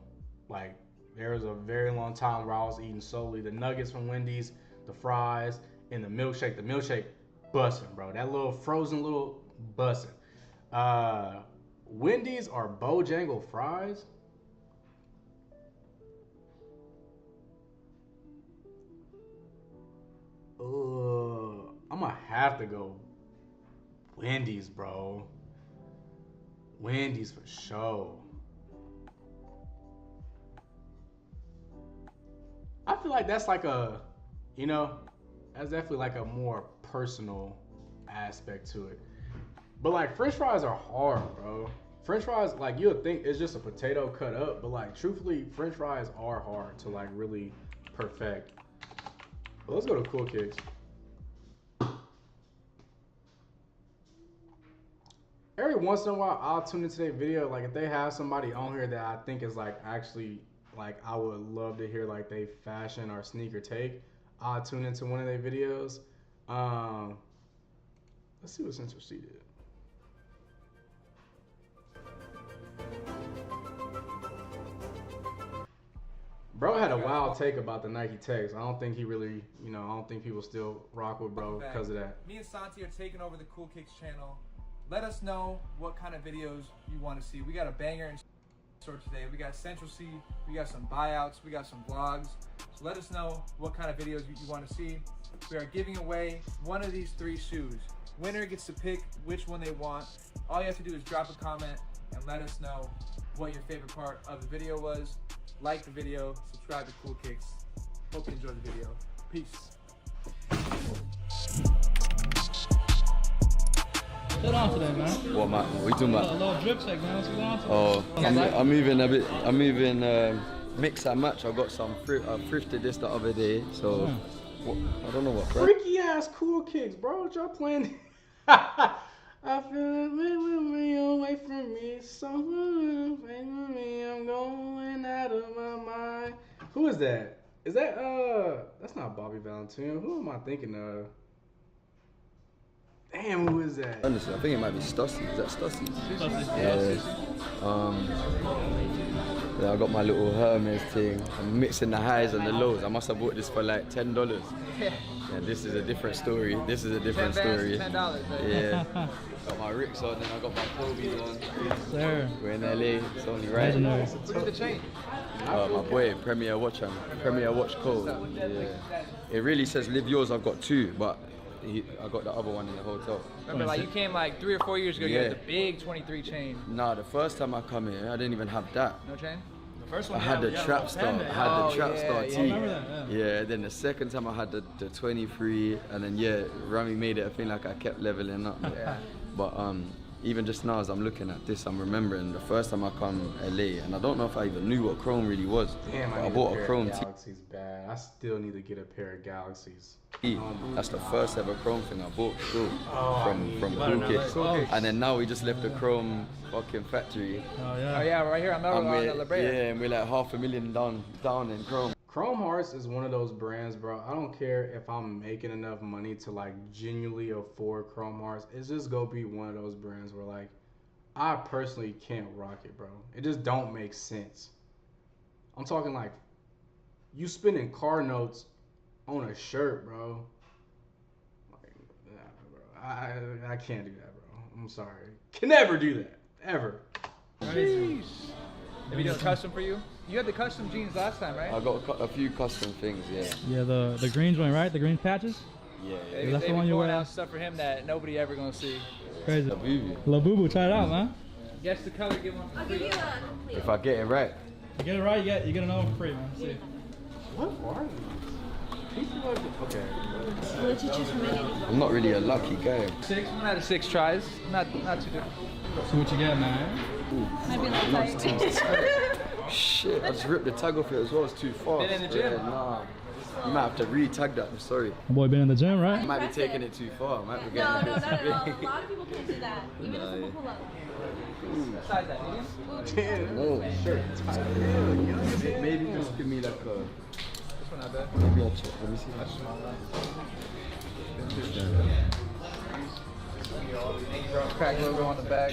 Like, there was a very long time where I was eating solely the nuggets from Wendy's, the fries, and the milkshake. The milkshake bussin', bro. That little frozen little bussin'. Wendy's or Bojangle fries? I'm gonna have to go Wendy's, bro. Wendy's for sure. I feel like that's like a, that's definitely like a more personal aspect to it. But like French fries are hard, bro. French fries, like you'll think it's just a potato cut up, but like truthfully, French fries are hard to like really perfect. But let's go to COOLLICKS. Every once in a while, I'll tune into their video. Like if they have somebody on here that I think is like actually like I would love to hear like they fashion or sneaker take, I'll tune into one of their videos. Let's see what Central C did. Bro had a wild take about the Nike Techs. I don't think he really, I don't think people still rock with bro because of that. Me and Santi are taking over the COOLLICKS channel. Let us know what kind of videos you want to see. We got a banger in store today. We got Central C, we got some buyouts, we got some vlogs. So let us know what kind of videos you want to see. We are giving away one of these 3 shoes. Winner gets to pick which one they want. All you have to do is drop a comment and let us know what your favorite part of the video was. Like the video, subscribe to COOLLICKS. Hope you enjoyed the video. Peace. What's on today, man? What, man? What you talking about? A little drip check, man. What's going on today? Oh, I'm moving a bit. I'm moving mix and match. I got some thrifted this the other day, so I don't know what. Freaky ass COOLLICKS, bro. What y'all playing? I feel me away from me, someone away from me. I'm going out of my mind. Who is that? Is that that's not Bobby Valentino. Who am I thinking of? Damn, who is that? Honestly, I think it might be Stussy. Is that Stussy? Yeah, I got my little Hermes thing. I'm mixing the highs and the lows. I must have bought this for like $10. Yeah, this is a different story. This is a different story. $10, yeah. Got my Ricks on, then I got my Kobe's on. Sir. We're in LA. It's only right. Who did the chain? My boy, Premier Watch Code. Yeah. It really says live yours. I've got 2, but I got the other one in the hotel. Remember, like you came like 3 or 4 years ago. You had the big 23 chain. Nah, the first time I come here, I didn't even have that. No chain. The first one. I had the Trap Star. I had the Trap Star T. Remember that? Yeah. Then the second time I had the 23, and then Rami made it. I feel like I kept leveling up. Yeah. But even just now as I'm looking at this, I'm remembering the first time I come LA, and I don't know if I even knew what Chrome really was. Damn, I bought a Chrome T. Galaxy's bad. I still need to get a pair of Galaxies. That's the first ever Chrome thing I bought from COOLLICKS. And then now we just left the Chrome fucking factory. Oh yeah. Oh yeah, right here. I'm on La Brea. Yeah, and we're like $500,000 down in Chrome. Chrome Hearts is one of those brands, bro. I don't care if I'm making enough money to like genuinely afford Chrome Hearts. It's just gonna be one of those brands where like I personally can't rock it, bro. It just don't make sense. I'm talking like you spending car notes on a shirt, bro. Like, nah, bro. I can't do that, bro. I'm sorry. Can never do that. Ever. Jeez. Have you done custom for you? You had the custom jeans last time, right? I got a few custom things, yeah. Yeah, the green joint, right? The green patches? Yeah. That's the one you wear. Out stuff for him that nobody ever gonna see. Crazy. Labubu. Labubu, try it out, man. Guess the color, get one for free. If I get it right. You get it right, you get another for free, man. See. What are these? People like okay. We'll let you choose from any. I'm not really a lucky guy. 6, 1 out of 6 tries. Not too different. See what you get, man. Might be like Shit, I just ripped the tag off it as well. It's too far. Been in the gym? Yeah, nah. You might have to re-tag that. I'm sorry. My boy been in the gym, right? I might be taking it too far. I might be No, getting not at all. A lot of people can't do that. Even if people pull up. What size that, medium? No. Sure. Maybe just give me like a. This one not bad. Maybe I'll check. Let me see. That's small. Crack logo on the back.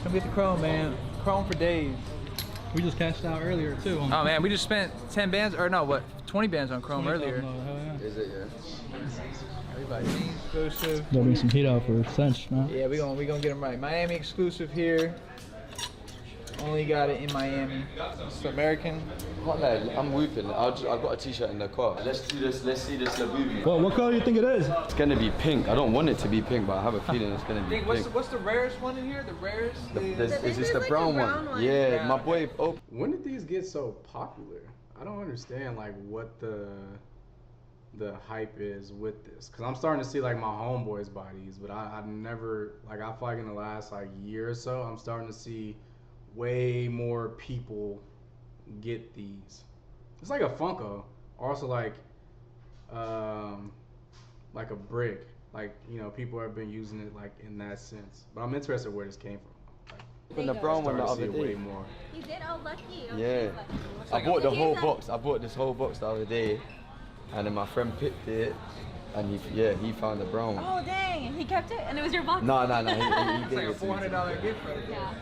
Come get the Chrome, man. Chrome for days. We just cashed out earlier too. Oh man, we just spent 10 bands, or no, what? 20 bands on Chrome earlier. Hell yeah. Is it, yeah? Everybody jeans exclusive. There'll be some heat out for Cinch, man. Yeah, we gonna get them right. Miami exclusive here. Only got it in Miami. It's American. Can't lie, I'm whooping. I've got a t-shirt in the car. Let's do this. Let's see this Labubu. What color do you think it is? It's gonna be pink. I don't want it to be pink, but I have a feeling it's gonna be Think, pink. what's the rarest one in here? The rarest? Is this the brown one? Yeah, my boy. Oh. When did these get so popular? I don't understand like what the hype is with this, because I'm starting to see like my homeboys buy these, but I never, like, I feel like in the last like year or so I'm starting to see way more people get these. It's like a Funko, also like a brick, like, you know, people have been using it like in that sense, but I'm interested where this came from. From the brown one the other day. Way more. You did? Oh, lucky. Yeah. I bought the whole box. I bought this whole box the other day, and then my friend picked it, and he found the brown one. Oh dang! He kept it, and it was your box. No, he gave It's like a it to me. $400 gift right there. Yeah.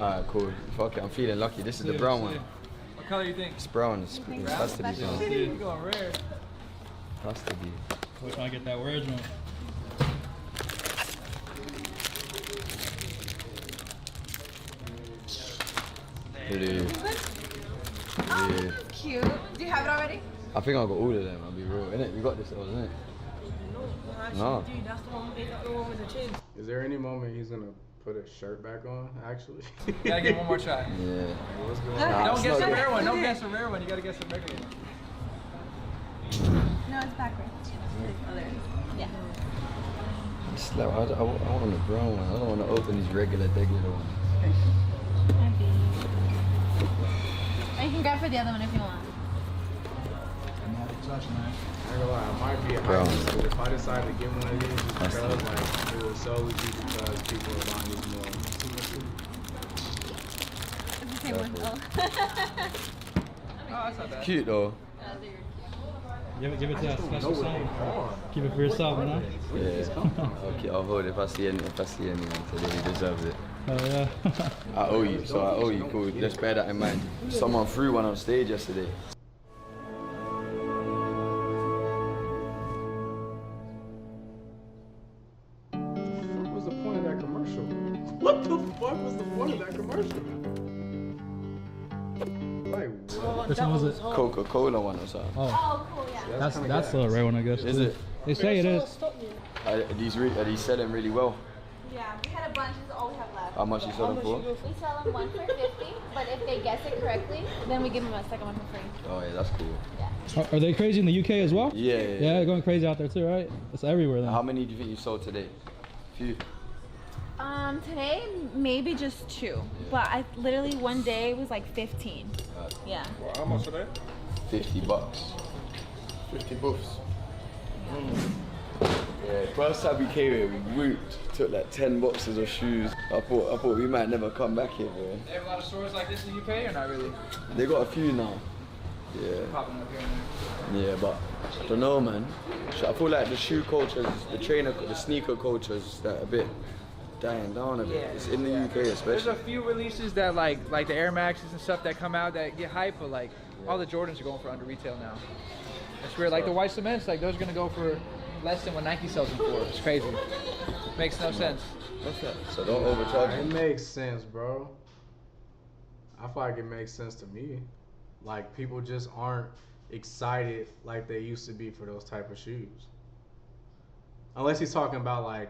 Alright, cool. Fuck it, I'm feeling lucky. This is the brown one. What color you think? It's brown. It has to be brown. You're going rare. Has to be. We're trying to get that original. Really. Oh, cute. Do you have it already? I think I got all of them. I'll be real. Innit? We got this, isn't it? No. Dude, that's the one with the chin. Is there any moment he's gonna put his shirt back on? Actually. You gotta get one more try. Yeah. What's going Okay. on? Don't guess a not rare one. Don't guess a rare one. You gotta guess a regular one. No, it's backwards. Oh, there it is. Yeah. It's like, I want the brown one. I don't want to open these regular ones. Or you can grab for the other one if you want. I ain't gonna lie, I might be a Bro. hype, but if I decide to get one of these, it's That's because like it will solely be because people are buying these more. It's the same one. Oh. Oh, that's not bad. Cute though. Give it to that special know what someone. they are. Keep it for yourself, you know? Yeah. Okay, I'll hold it. If I see anyone today, he deserves it. Oh yeah. I owe you, so I owe you. Cool. Just bear that in mind. Someone threw one on stage yesterday. What was the point of that commercial? What the fuck was the point of that commercial? Like what? Which one was it? Coca-Cola one or something. Oh, Oh, cool, yeah. that's a rare one, I guess. Is it? They say it is. Are these selling really well? Yeah, we had a bunch. This is all we have left. How much you selling for? We sell them one for 50, but if they guess it correctly, then we give them a second one for free. Oh yeah, that's cool. Yeah. Are they crazy in the UK as well? Yeah. Yeah, they're going crazy out there too, right? It's everywhere then. How many do you think you sold today? Few. Today maybe just 2, but I literally one day was like 15. Yeah. Well, how much are they? $50. 50 buffs. Yeah, first time we came here, we whooped, took like 10 boxes of shoes. I thought we might never come back here, bro. They have a lot of stores like this in the UK or not really? They got a few now. Yeah. Popping up here and there. Yeah, but I don't know, man. I feel like the shoe culture, the sneaker culture is like a bit dying down a bit. Yeah. It's in the UK There's especially. a few releases that like the Air Maxes and stuff that come out that get hype, but like all the Jordans are going for under retail now. It's weird. Like the white cements, like those are gonna go for less than what Nike sells them for. It's crazy. Makes no sense. What's that? So don't overcharge It it. makes sense, bro. I feel like it makes sense to me. Like people just aren't excited like they used to be for those type of shoes. Unless he's talking about like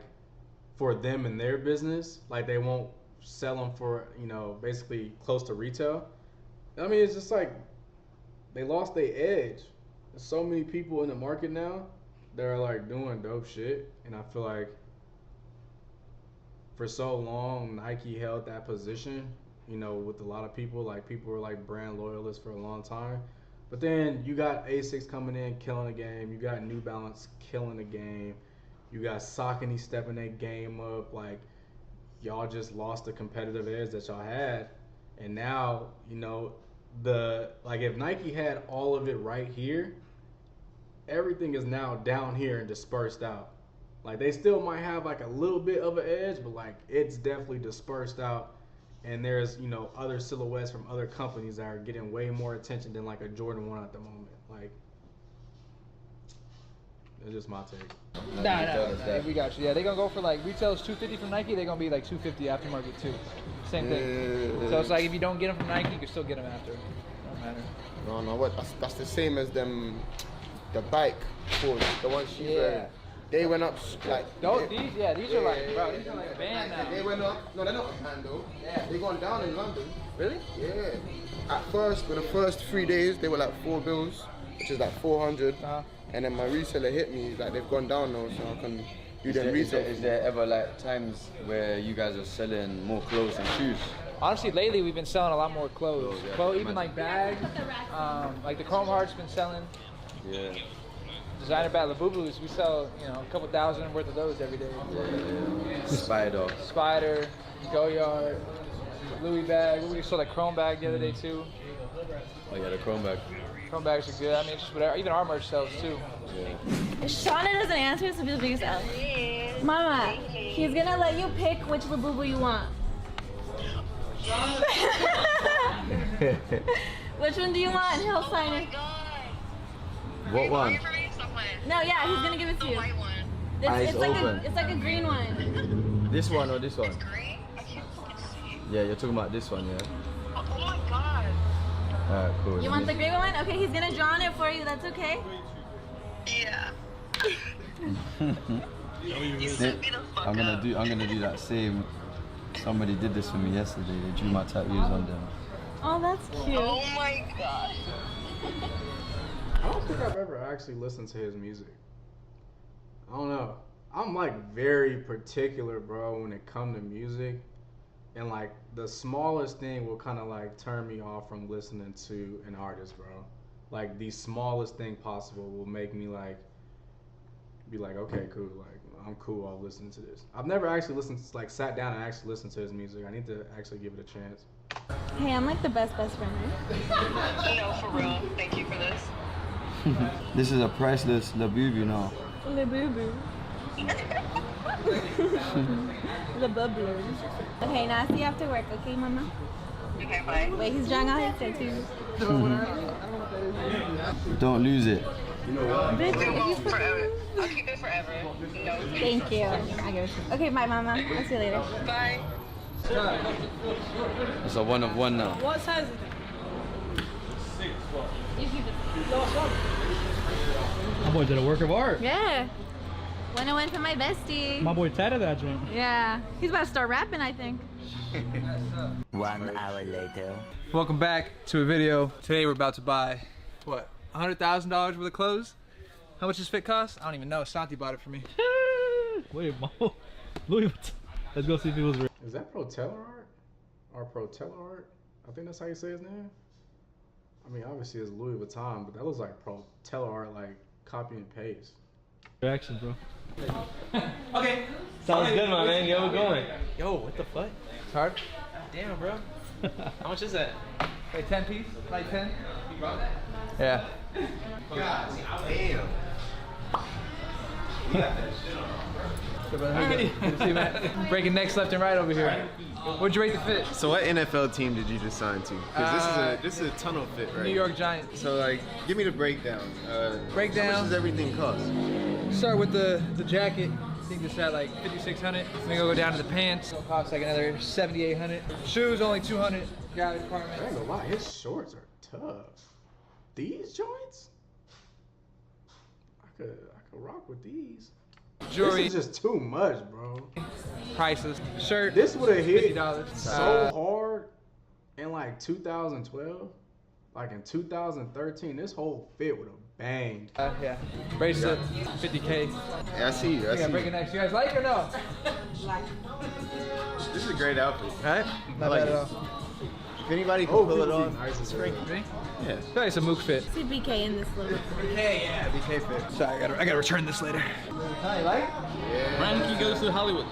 for them and their business, like they won't sell them for, you know, basically close to retail. I mean, it's just like they lost their edge. There's so many people in the market now that are like doing dope shit, and I feel like for so long Nike held that position, you know, with a lot of people. Like people were like brand loyalists for a long time. But then you got Asics coming in, killing the game. You got New Balance killing the game. You got Saucony stepping that game up. Like y'all just lost the competitive edge that y'all had, and now you know like if Nike had all of it right here, everything is now down here and dispersed out. Like they still might have like a little bit of an edge, but like it's definitely dispersed out. And there's, you know, other silhouettes from other companies that are getting way more attention than like a Jordan 1 at the moment. Like, it's just my take. Nah, we got you. Yeah, they're gonna go for like retail is $250 from Nike. They're gonna be like $250 aftermarket too. Same thing. So it's like if you don't get them from Nike, you can still get them after. Don't matter. No, what? That's the same as them, the bike force, the ones she's wearing. They went up like. These are like, bro, these are like a band now. They went up. No, they're not a band though. Yeah. They gone down in London. Really? Yeah. At first, for the first 3 days, they were like $4 bills, which is like 400. And then my reseller hit me like they've gone down now, so I can do them resale. Is there ever like times where you guys are selling more clothes than shoes? Honestly, lately we've been selling a lot more clothes. Yeah. Even like bags, like the Chrome Heart's been selling. Yeah. Designer bag Labubus, we sell, you know, a couple thousand worth of those every day. Yeah. Spider, Go Yard, Louis bag. We sold a Chrome bag the other day too. Oh yeah, the chrome bag. Chrome bags are good. I mean, it's just whatever. Even our merch sells too. Yeah. If Shauna doesn't answer, it's gonna be the biggest L. Mama, he's gonna let you pick which Labubu you want. Which one do you want? He'll sign it. What one? No, yeah, he's gonna give it to you. Eyes open. It's like a green one. This one or this one? Yeah, you're talking about this one, yeah? Oh my god. Alright, cool. You want the green one? Okay, he's gonna draw on it for you. That's okay. Yeah. I'm gonna do that same. Somebody did this for me yesterday. They drew my tattoos on them. Oh, that's cute. Oh my god. I don't think I've ever actually listened to his music. I don't know. I'm like very particular, bro, when it comes to music. And like the smallest thing will kind of like turn me off from listening to an artist, bro. Like the smallest thing possible will make me like be like, okay, cool. Like I'm cool. I'll listen to this. I've never actually listened, like sat down and actually listened to his music. I need to actually give it a chance. Hey, I'm like the best friend, right? No, for real. Thank you for this. This is a priceless Labubu now. Labubu. The bubblers. Okay, now see you after work, okay, Mama? Okay, bye. Wait, he's drawing out his tattoos. Don't lose it. Forever. I'll keep it forever. No. Thank you. I give it to you. Okay, bye, Mama. I'll see you later. Bye. It's a one of one now. What size is it? You keep it. My boy did a work of art. Yeah. When I went for my bestie. My boy tatted that joint. Yeah. He's about to start rapping, I think. 1 hour later. Welcome back to a video. Today we're about to buy, what, $100,000 worth of clothes? How much does fit cost? I don't even know. Santi bought it for me. Wait, Mo. Louis, let's go see if it was real. Is that Protella art? Or Protella art? I think that's how you say his name. I mean, obviously it's Louis Vuitton, but that looks like Protella art, like copy and paste. Reaction, bro. Okay. Sounds good, my man. Yo, we're going. Yo, what the fuck? It's hard. Damn, bro. How much is that? Like 10 piece? Like 10? You brought that? Yeah. God damn. You got that shit on, bro. Good to see you, man. Breaking necks left and right over here. What'd you rate the fit? So what NFL team did you just sign to? Because this is a tunnel fit, right? New York Giants. So like, give me the breakdown. Breakdown. How much does everything cost? Start with the jacket. I think this at like $5,600. Then go down to the pants. It'll cost like another $7,800. Shoes only $200. Gallery department. I ain't gonna lie, his shorts are tough. These joints? I could rock with these. Jewelry. This is just too much, bro. Priceless. Shirt. This would have hit $50. so hard in like 2012. Like in 2013, this whole fit would have banged. Yeah. Bracelet, 50K. Yeah, I see you. I see Breaking necks. You guys like it or no? This is a great outfit. Right? Not like bad it. at all. If anybody can pull it off, nice Me? yeah. I feel like it's a mook fit. See BK in this little. BK, yeah. BK fit. Sorry, I gotta return this later. Hi, you like it? Yeah. Ranky goes to Hollywood.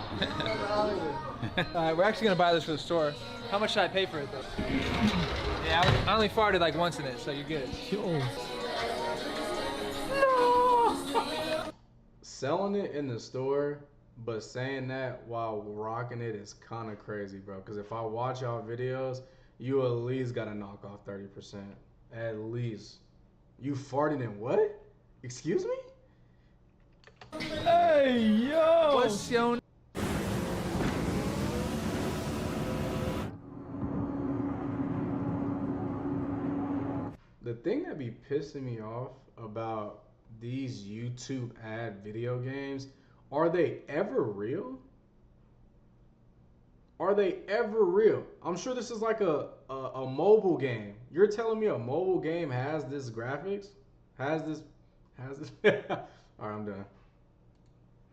Alright, we're actually gonna buy this for the store. How much should I pay for it though? Yeah, I only farted like once in it, so you're good. Yo. Selling it in the store, but saying that while rocking it is kind of crazy, bro. Because if I watch y'all videos, you at least gotta knock off 30%. At least. You farted in what? Excuse me? Hey, yo. What's your The thing that be pissing me off about these YouTube ad video games, are they ever real? Are they ever real? I'm sure this is like a mobile game. You're telling me a mobile game has this graphics? Has this Alright, I'm done.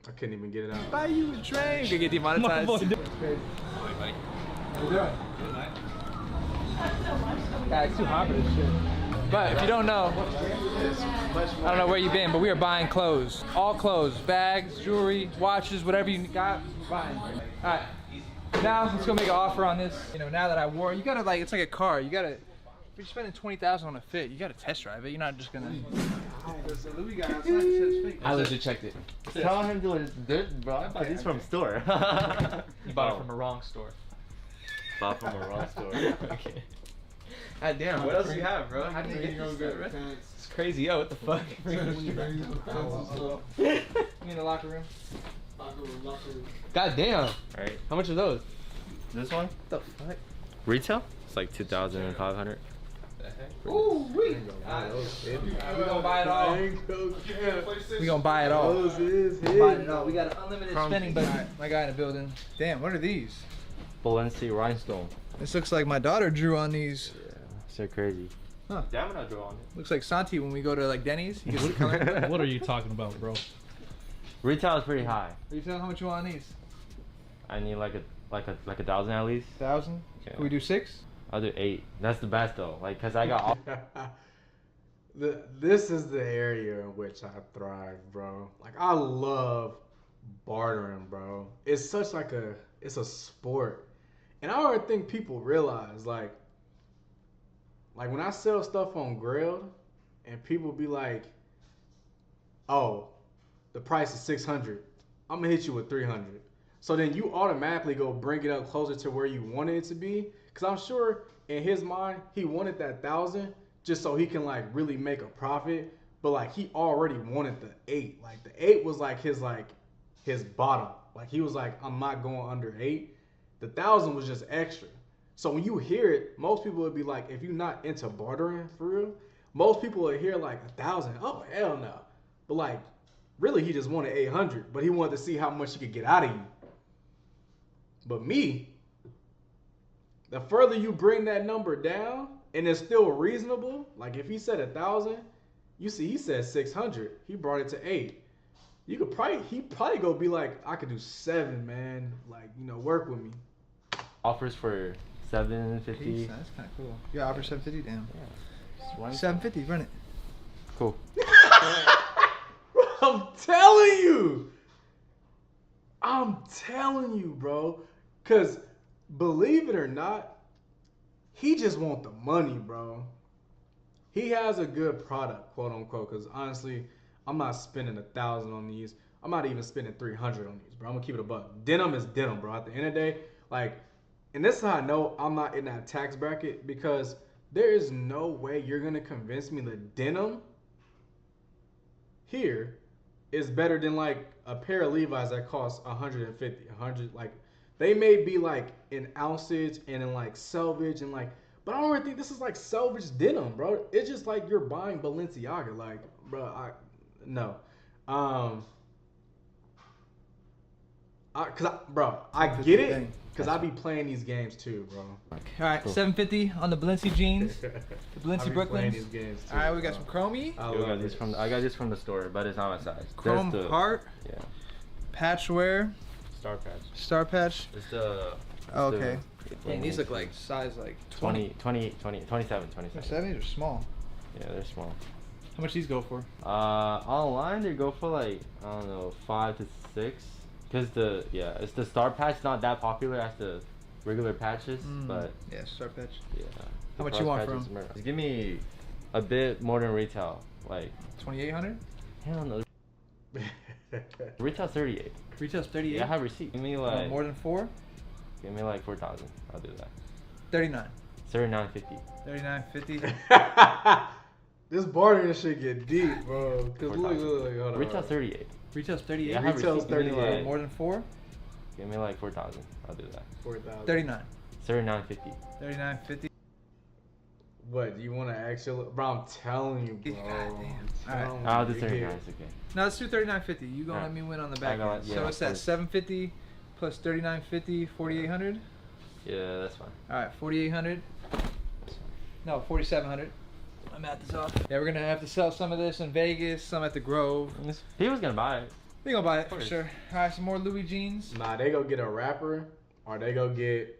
I couldn't even get it out. buy you a drink? You get demonetized. My boy did- How you doing? Yeah, it's too hot for this shit. But if you don't know, I don't know where you've been, but we are buying clothes. All clothes, bags, jewelry, watches, whatever you got, we're buying. All right, now let's go make an offer on this. You know, now that I wore it, you gotta like, it's like a car. You gotta, if you're spending 20,000 on a fit, you gotta test drive it. You're not just gonna. There's a Louis guy outside that says fake. I legit checked it. Tell him to it's good, bro. I bought these from store. You bought it from a wrong store. Bought from a wrong store. Okay. God damn, what else do you have, bro? How did you get these good, bro? It's crazy, yo, what the fuck? You in the locker room? God damn. Alright. How much are those? This one? What the fuck? Retail? It's like 2,500. Ooh, we gonna buy it all. We gonna buy it all. Buy it all. We got an unlimited spending budget. My guy in the building. Damn, what are these? Balenci rhinestone. This looks like my daughter drew on these. Yeah, so crazy. Huh. Damn it, I drew on it. Looks like Santi when we go to like Denny's. He gets the color. What are you talking about, bro? Retail is pretty high. Retail, how much you want on these? I need like a 1,000 at least. 1,000? Yeah. Can we do 6? I'll do 8. That's the best though. Like, cause I got all. This is the area in which I thrive, bro. Like, I love bartering, bro. It's such it's a sport. And I don't think people realize, like when I sell stuff on Grailed and people be like, oh, the price is 600. I'm gonna hit you with 300. So then you automatically go bring it up closer to where you wanted it to be. Cause I'm sure in his mind, he wanted that 1,000 just so he can like really make a profit. But like he already wanted the 8. Like the 8 was like his bottom. Like he was like, I'm not going under 8. The 1,000 was just extra. So when you hear it, most people would be like, if you're not into bartering for real, most people would hear like 1,000. Oh hell no. But like really he just wanted 800, but he wanted to see how much he could get out of you. But me, the further you bring that number down and it's still reasonable, like if he said 1,000, you see he said 600. He brought it to 8. He probably go be like, I could do 7, man. Like, work with me. Offers for $750. That's kind of cool. You offer $750, damn. Yeah. $750, run it. Cool. I'm telling you, bro. Cause believe it or not, he just want the money, bro. He has a good product, quote unquote. Cause honestly, I'm not spending 1,000 on these. I'm not even spending 300 on these, bro. I'm gonna keep it a buck. Denim is denim, bro. At the end of the day, like, and this is how I know I'm not in that tax bracket, because there is no way you're gonna convince me the denim here is better than like a pair of Levi's that costs 150, 100. Like, they may be like in ounces and in like selvage and like, but I don't really think this is like selvage denim, bro. It's just like you're buying Balenciaga. Like, bro, no. I get it, because I be playing these games too, bro. All right, cool. $750 on the Balenci jeans, the Balenci Brooklyns. All right, we got some chromey. I got this from the store, but it's not my size. Chrome heart. Yeah. Patchwear. Star patch. Star patch. It's the. Oh, okay. Dang, these look like size like 27. 27. These are small. Yeah, they're small. How much these go for? Online they go for like, I don't know, 5 to 6. Cause it's the star patch, not that popular as the regular patches, but yeah, star patch. Yeah. How much you want from? Just give me a bit more than retail, like 2,800. Hell no. Retail's 38. Retail's 38. Yeah, I have receipt. Give me like more than 4. Give me like 4,000. I'll do that. 39. 39.50. 39.50. This bartering shit get deep, bro. Cause look, hold on. Retail's 38. Retail's 38. Yeah, I have Retail's 38. Like, more than 4. Give me like 4,000. I'll do that. 4,000. 39. 39.50. 39.50. What, do you want to actually? Bro, I'm telling you, bro. God damn. All right. I'll do 39. It's okay. No, let's do 39.50. You gonna let me win on the back end. So it's at 750 plus 39.50, 4,800. Yeah, that's fine. All right, 4,800. No, 4,700. I'm at this off. Yeah, we're gonna have to sell some of this in Vegas, some at the Grove. He was gonna buy it. They gonna buy it for sure. All right, some more Louis jeans. Nah, they go get a rapper, or they go get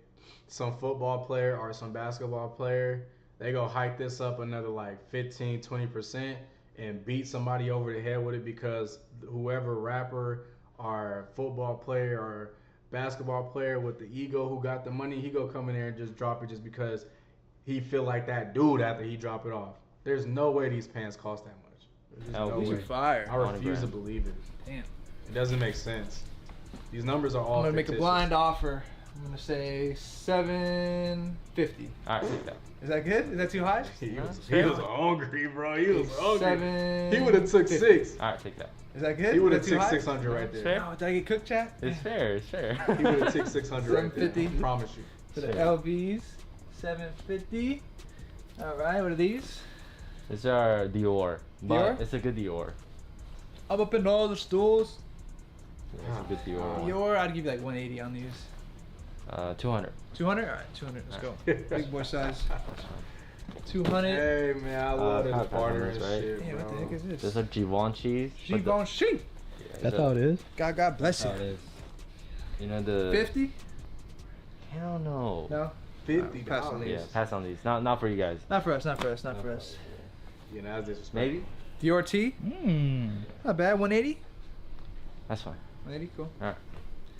some football player or some basketball player. They go hike this up another like 15, 20% and beat somebody over the head with it, because whoever rapper or football player or basketball player with the ego who got the money, he go come in there and just drop it just because he feel like that dude after he drop it off. There's no way these pants cost that much. There's no these way. are fire. I refuse to believe it. Damn. It doesn't make sense. These numbers are all I'm gonna make a fictitious. blind offer. I'm gonna say $750. All right, take that. Is that good? Is that too high? He was hungry, bro. He was hungry. $750. He would have took 6. All right, take that. Is that good? He would have Is that too took high? 600 right there. Fair. Oh, did I get cooked, chat? It's fair. It's fair. He would have took 600 right there. $750. I promise you. For the LVs, $750. All right, what are these? These are Dior. But Dior? it's a good Dior. I'm up in all the stools. Yeah, it's a good Dior. Dior, I'd give you like 180 on these. 200. 200? All right, 200. Let's go. Big boy size. 200. Hey man, I love this barter and right? shit, Damn, what the heck is this? There's a Givenchy. Givenchy. That's how it is. God bless you. You know the 50? Hell no. No. $50. Pass on these. Yeah, pass on these. Not for you guys. Not for us. Not for us. Not for us. You know, that's disrespectful. Maybe. Dior T. Not bad. 180. That's fine. 180. Cool. All right.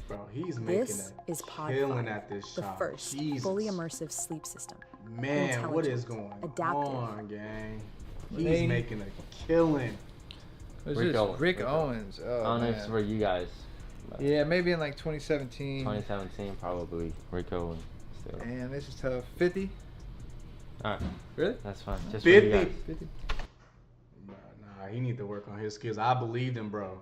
Bro, he's making This a is Pod killing 5, at this the shop. first Jesus. fully immersive sleep system. Man, what is Intelligent, going adaptive. on, gang? He's 180. making a killing. What's Rick this? Owens. Rick Owens. I Oh, don't know if man. it's for you guys. but Yeah, maybe in like 2017. 2017 probably. Rick Owens. Still. Damn, this is tough. 50. All right. Really? That's fine. Just 50? for you guys. 50. Nah, he need to work on his skills. I believed him, bro.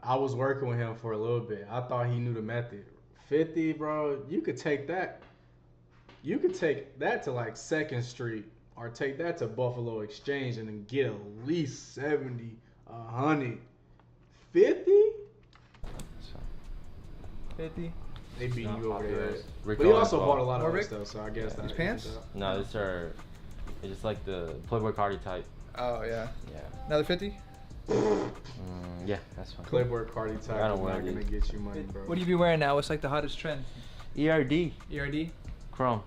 I was working with him for a little bit. I thought he knew the method. 50, bro, you could take that. You could take that to like 2nd Street or take that to Buffalo Exchange and then get at least 70, 100. 50? 50. They beat Not you over popular. there. Rick But he Owens also ball. bought a lot of More other Rick? stuff, so I guess that These evens pants? out. No, these are. It's just like the Playboy Cardi type. Oh yeah. Yeah. Another 50. Yeah, that's fine. Playboy Cardi type I don't is wear not gonna these. get you money, bro. What do you be wearing now? What's like the hottest trend? ERD. ERD. Chrome.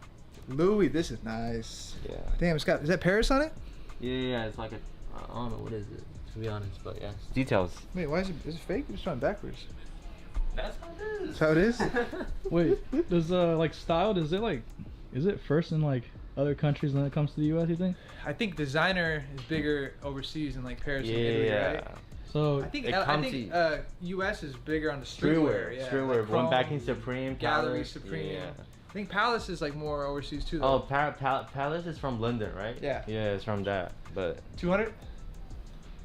Louis, this is nice. Yeah. Damn, it's got. Is that Paris on it? Yeah, it's like a. I don't know what is it, to be honest, but yeah. It's details. Wait, why is it? Is it fake? It's showing backwards. That's how it is. That's how it is. Wait, does like style? Does it like? Is it first in like other countries when it comes to the U.S.? You think? I think designer is bigger overseas than like Paris and Italy, Yeah. right? So I think It I comes think to- U.S. is bigger on the streetwear. Yeah, Streetwear. like One backing Chrome, Supreme. Gallery Palace, Supreme. Yeah. I think Palace is like more overseas too. Oh, Though. Palace is from London, right? Yeah. Yeah, it's from that. But 200.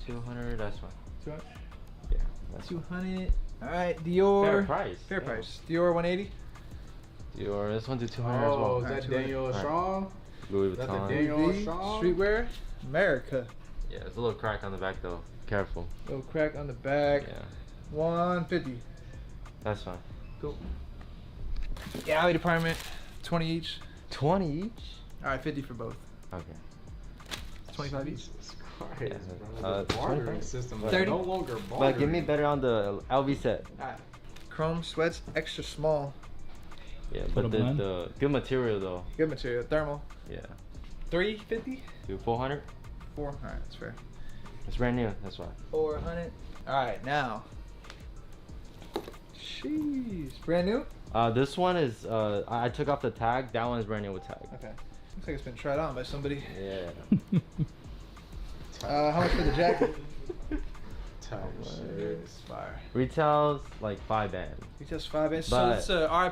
200, that's fine. 200. Yeah, that's fine. 200. All right, Dior. Fair price. Fair yeah. price. Dior 180. Dior, this one to 200 as Oh, well. is that Alright, Daniel Alright. Strong? Louis Is that the Vuitton. Daniel V, Strong? streetwear. America. Yeah, there's a little crack on the back though. Careful. Little crack on the back. Yeah, 150. that's fine. Cool. Gallery department. 20 each. 20 each? All right, 50 for both. Okay. 25 each. Jesus Christ, Yeah, bro. The bartering 25. system. 30. No longer bartering. But give me better on the LV set. All right. Chrome sweats, extra small. Yeah, For but the blend? the good material though. Good material. Thermal. Yeah. 350. Do 400. 4. All right, that's fair. It's brand new. That's why. 400. All right, now. Jeez. Brand new? This one is I took off the tag. That one is brand new with tag. Okay. Looks like it's been tried on by somebody. Yeah. How much for the jacket? Type shit. It's fire. Retails like 5 band. He just 5 inches. So But- it's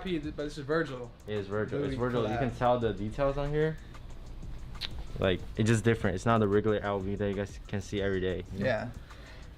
RIP, but this is Virgil. It is Virgil. Louis It's Virgil. You collab. can tell the details on here. Like it's just different. It's not the regular LV that you guys can see every day. you know? Yeah.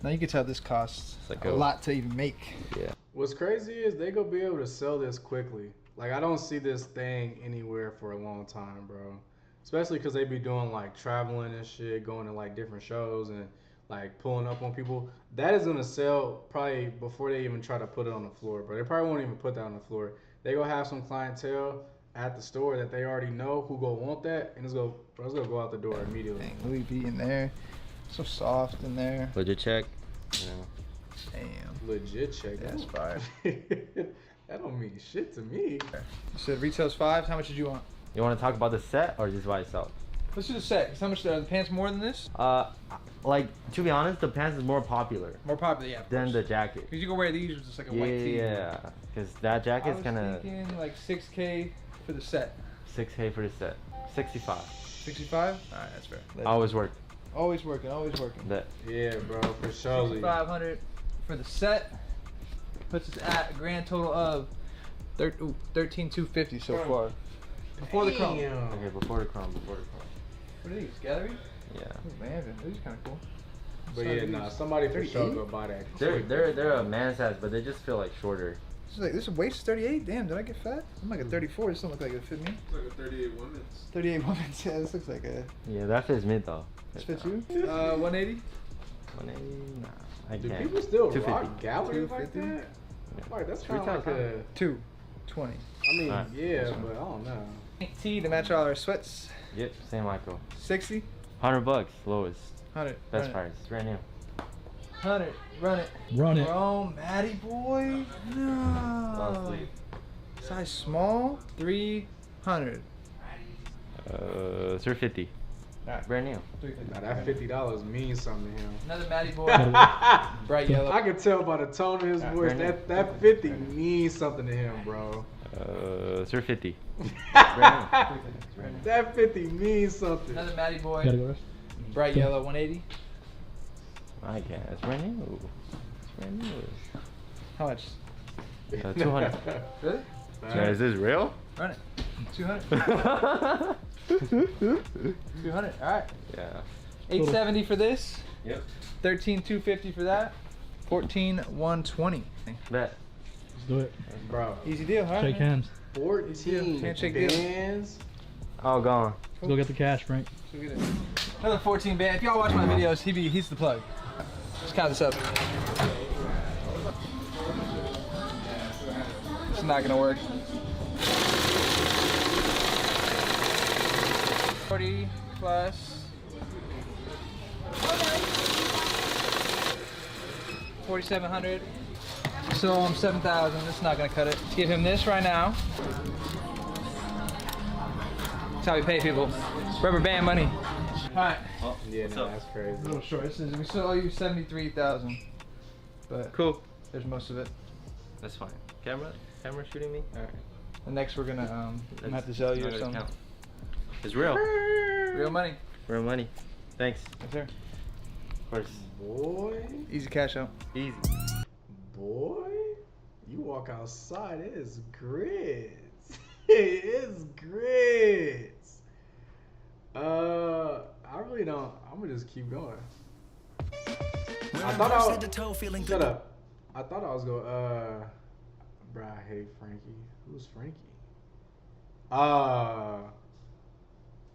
Now you can tell this costs It's like a lot to even make. Yeah. What's crazy is they gonna be able to sell this quickly. Like I don't see this thing anywhere for a long time, bro. Especially because they be doing like traveling and shit, going to like different shows and like pulling up on people. That is gonna sell probably before they even try to put it on the floor, bro. They probably won't even put that on the floor. They gonna have some clientele at the store that they already know who gonna want that, and it's gonna go out the door immediately. Dang, Louis V in there. So soft in there. Legit check. You know. Damn. Legit check. That's fire. That don't mean shit to me. You said retail's 5. How much did you want? You want to talk about the set or just by itself? Let's do the set. 'Cause how much are the pants more than this? Like to be honest, the pants is more popular More popular, yeah. than the jacket. Because you can wear these with just like a white tee. Yeah, because that I jacket's was kind of thinking like 6K for the set. 6K for the set. 65. 65? Alright, that's fair. I always work. Always working, always working. That. Yeah, bro, for sure. 6,500 for the set. Puts us at a grand total of 13,250 so far. Before the chrome. Okay, before the chrome. What are these? Gallery? Yeah. Ooh, man, these are kind of cool. But yeah, nah, somebody for sure 38? go buy that. They're a man size, but they just feel like shorter. This waist is 38. Damn, did I get fat? I'm like a 34. This don't look like it fit me. It's like a 38 women's. 38 women's. Yeah, this looks like a. Yeah, that fits me though. This fits you? 180. 180? Nah, I Do can't. people still 250. rock galleries like that? Like that's kind of like a 220. I mean, Alright. yeah, but I don't know. Tee to match all our sweats. Yep, same Michael. 60. $100 lowest. 100. Best price. Brand new. 100. Run it. Run it. Bro, Matty boy. No. sleeve. Size small. 300. 350. Alright. Brand new. 350. Now that $50 means something to him. Another Matty boy. Bright yellow. I can tell by the tone of his voice that 50 means something to him, bro. 350. That 50 means something. Another Matty boy. Gotta go rest. Bright yellow. 180. I can't. It's brand new. It's brand new. How much? 200. Really? Yeah, is this real? Run it. 200. 200. All right. Yeah. 870 for this. Yep. 13,250 for that. 14,120. Bet. Let's do it. Bro. Easy deal, huh? Shake hands. 14 Handshake deal. bands. All gone. Let's go get the cash, Frank. So get it. Another 14 band. If y'all watch my videos, he's the plug. Just count this up. It's not gonna work. 40 plus 4,700. So I'm 7,000. That's not gonna cut it. Let's give him this right now. That's how we pay people. Rubber band money. Alright. Oh, Yeah, no, that's crazy. A little short. This is, we still owe you 73,000. But cool. There's most of it. That's fine. Camera shooting me? Alright. And next we're gonna have to sell you or something. It's real. Real money. Real money. Thanks. Yes, sir. Of course. Boy. Easy cash out. Easy. Boy. You walk outside, it is grits. It is grits. I really don't. I'm gonna just keep going. I thought I was. Shut up. I thought I was going. Bruh, I hate Frankie. Who's Frankie?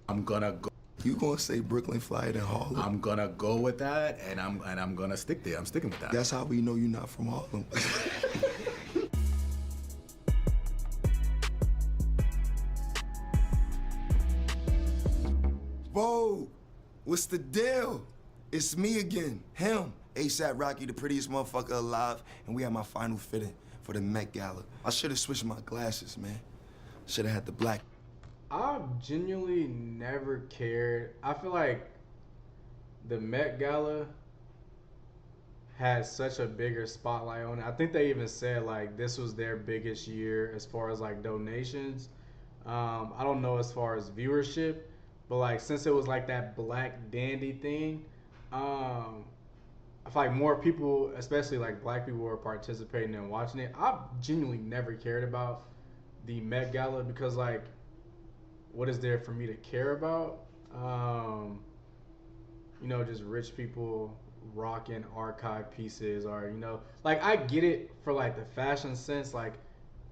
I'm gonna go. You gonna say Brooklyn flyer than Harlem? I'm gonna go with that, and I'm gonna stick there. I'm sticking with that. That's how we know you're not from Harlem. Whoa, what's the deal? It's me again, him. ASAP Rocky, the prettiest motherfucker alive, and we had my final fitting for the Met Gala. I should have switched my glasses, man. Should have had the black. I've genuinely never cared. I feel like the Met Gala had such a bigger spotlight on it. I think they even said like this was their biggest year as far as like donations. I don't know as far as viewership, but like since it was like that black dandy thing, I feel like more people, especially like black people, were participating and watching it. I've genuinely never cared about the Met Gala because like, what is there for me to care about? You know, just rich people rocking archive pieces, or you know, like I get it for like the fashion sense, like